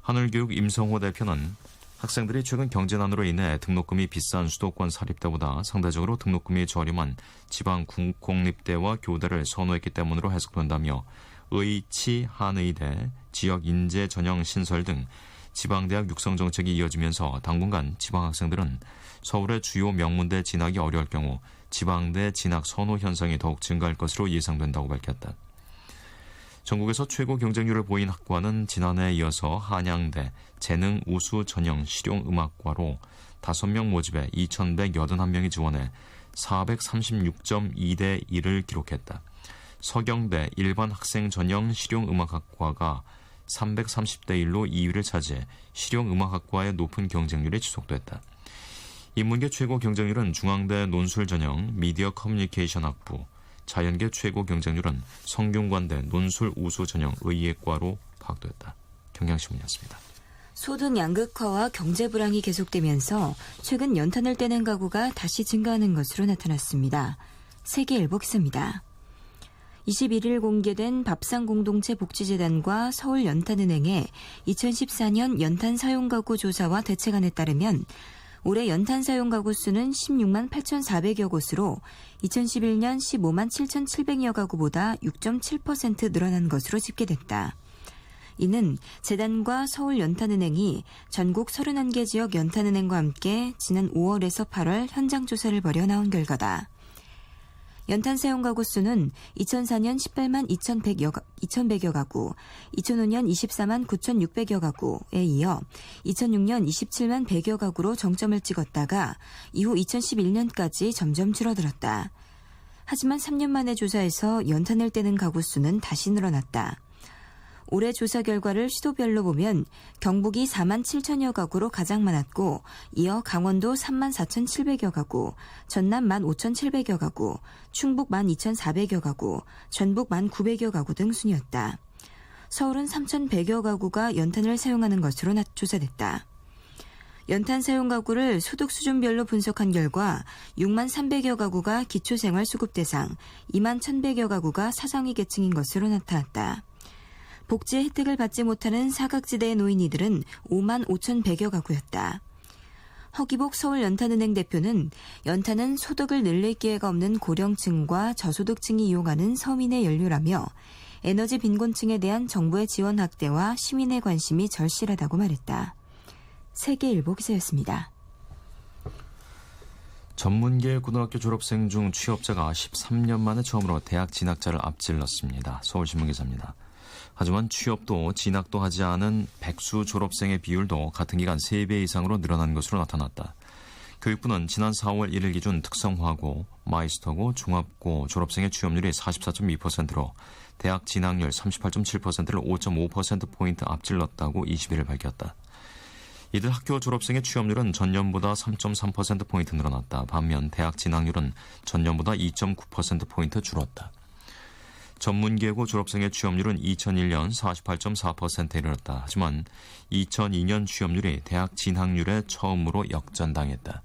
하늘교육 임성호 대표는 학생들이 최근 경제난으로 인해 등록금이 비싼 수도권 사립대보다 상대적으로 등록금이 저렴한 지방 공립대와 교대를 선호했기 때문으로 해석된다며 의치, 한의대, 지역 인재 전형 신설 등 지방대학 육성 정책이 이어지면서 당분간 지방학생들은 서울의 주요 명문대 진학이 어려울 경우 지방대 진학 선호 현상이 더욱 증가할 것으로 예상된다고 밝혔다. 전국에서 최고 경쟁률을 보인 학과는 지난해에 이어서 한양대 재능 우수 전형 실용음악과로 5명 모집에 2,181명이 지원해 436.2대 1을 기록했다. 서경대 일반 학생 전형 실용음악학과가 330대 1로 2위를 차지해 실용음악학과의 높은 경쟁률이 지속됐다. 인문계 최고 경쟁률은 중앙대 논술 전형 미디어 커뮤니케이션 학부, 자연계 최고 경쟁률은 성균관대 논술 우수 전형 의예과로 파악됐다. 경향신문이었습니다. 소득 양극화와 경제 불황이 계속되면서 최근 연탄을 떼는 가구가 다시 증가하는 것으로 나타났습니다. 세계일보 기사입니다. 21일 공개된 밥상공동체 복지재단과 서울연탄은행의 2014년 연탄 사용 가구 조사와 대책안에 따르면 올해 연탄 사용 가구 수는 16만 8,400여 곳으로 2011년 15만 7,700여 가구보다 6.7% 늘어난 것으로 집계됐다. 이는 재단과 서울연탄은행이 전국 31개 지역 연탄은행과 함께 지난 5월에서 8월 현장 조사를 벌여 나온 결과다. 연탄 사용 가구 수는 2004년 18만 2,100여 가구, 2005년 24만 9,600여 가구에 이어 2006년 27만 100여 가구로 정점을 찍었다가 이후 2011년까지 점점 줄어들었다. 하지만 3년 만에 조사에서 연탄을 떼는 가구 수는 다시 늘어났다. 올해 조사 결과를 시도별로 보면 경북이 4만 7천여 가구로 가장 많았고 이어 강원도 3만 4,700여 가구, 전남 1만 5,700여 가구, 충북 1만 2,400여 가구, 전북 1만 900여 가구 등 순이었다. 서울은 3,100여 가구가 연탄을 사용하는 것으로 조사됐다. 연탄 사용 가구를 소득 수준별로 분석한 결과 6만 300여 가구가 기초생활수급 대상, 2만 1,100여 가구가 사상위 계층인 것으로 나타났다. 복지의 혜택을 받지 못하는 사각지대의 노인 이들은 5만 5,100여 가구였다. 허기복 서울연탄은행 대표는 연탄은 소득을 늘릴 기회가 없는 고령층과 저소득층이 이용하는 서민의 연료라며 에너지 빈곤층에 대한 정부의 지원 확대와 시민의 관심이 절실하다고 말했다. 세계일보 기사였습니다. 전문계 고등학교 졸업생 중 취업자가 13년 만에 처음으로 대학 진학자를 앞질렀습니다. 서울신문 기사입니다. 하지만 취업도 진학도 하지 않은 백수 졸업생의 비율도 같은 기간 3배 이상으로 늘어난 것으로 나타났다. 교육부는 지난 4월 1일 기준 특성화고, 마이스터고, 종합고 졸업생의 취업률이 44.2%로 대학 진학률 38.7%를 5.5%포인트 앞질렀다고 20일 밝혔다. 이들 학교 졸업생의 취업률은 전년보다 3.3%포인트 늘어났다. 반면 대학 진학률은 전년보다 2.9%포인트 줄었다. 전문계고 졸업생의 취업률은 2001년 48.4%에 이르렀다. 하지만 2002년 취업률이 대학 진학률에 처음으로 역전당했다.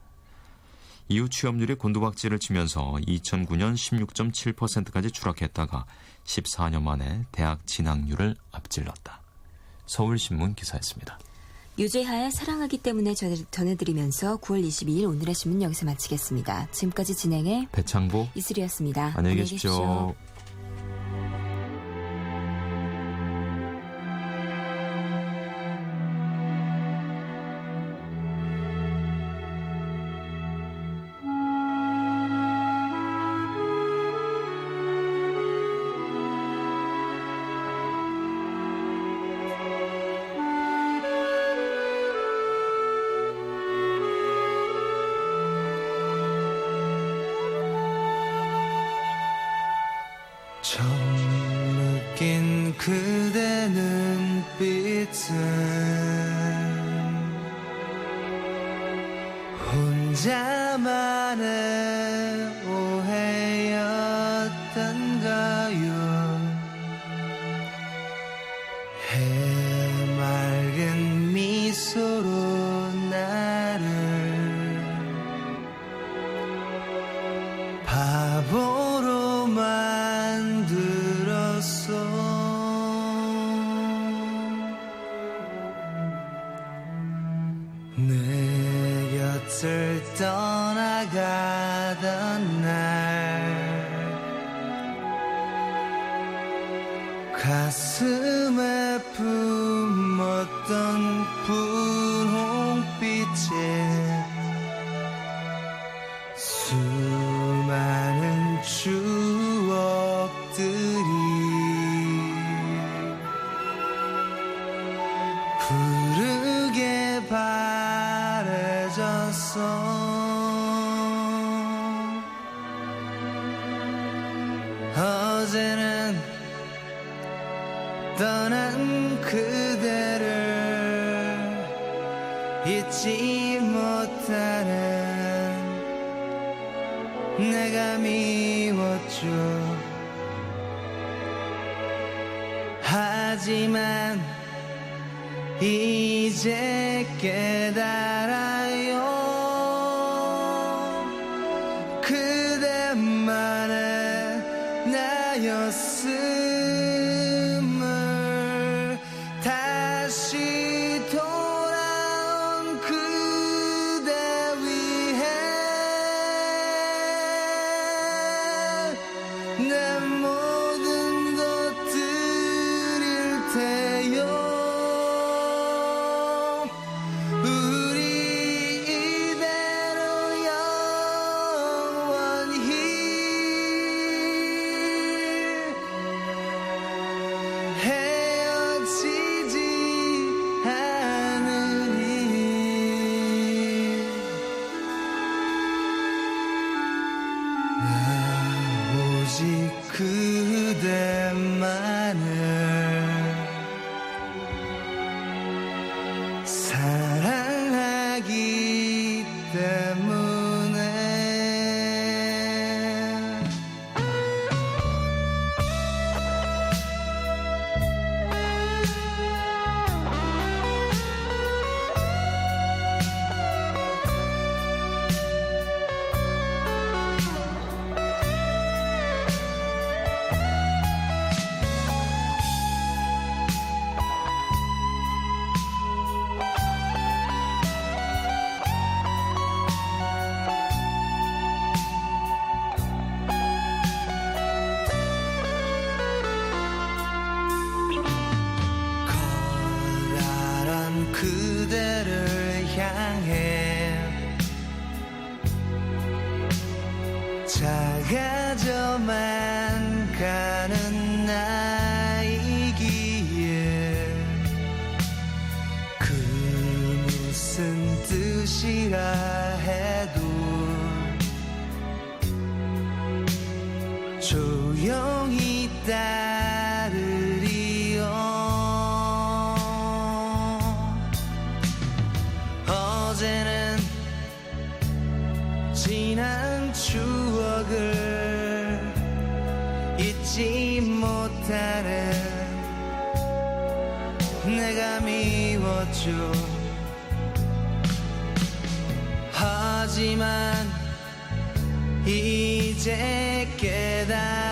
이후 취업률이 곤두박질을 치면서 2009년 16.7%까지 추락했다가 14년 만에 대학 진학률을 앞질렀다. 서울신문 기사였습니다. 유재하의 사랑하기 때문에 전해드리면서 9월 22일 오늘의 신문 여기서 마치겠습니다. 지금까지 진행해 배창보, 이슬이었습니다. 안녕히 계십시오. 처음 느낀 그대 눈빛은 혼자만의 오해였던가요. 해맑은 미소로 나를 바보로 만들었어. 내 곁을 떠나가던 날 가슴에 품었던 분홍빛에 수많은 추억들이 푸르게 바래졌어. 어제는 떠난 그대를 잊지 못하는 내가 미웠죠. 하지만 이제 깨달아요. 그대만의 나였음을. 다시 돌아온 그대 위해 내 모든 것 드릴 테요. 우리 이대로 영원히 헤어지지 않으리. 나 오직 그대만을 사랑하기 때문에. 커다란 그대를 향해 작아져만 가는 나이기에 그 무슨 뜻이라 해도 조용히 따르리요. 어제는 지난 추억을 잊지 못하는 내가 미웠죠. 하지만 이제 깨달아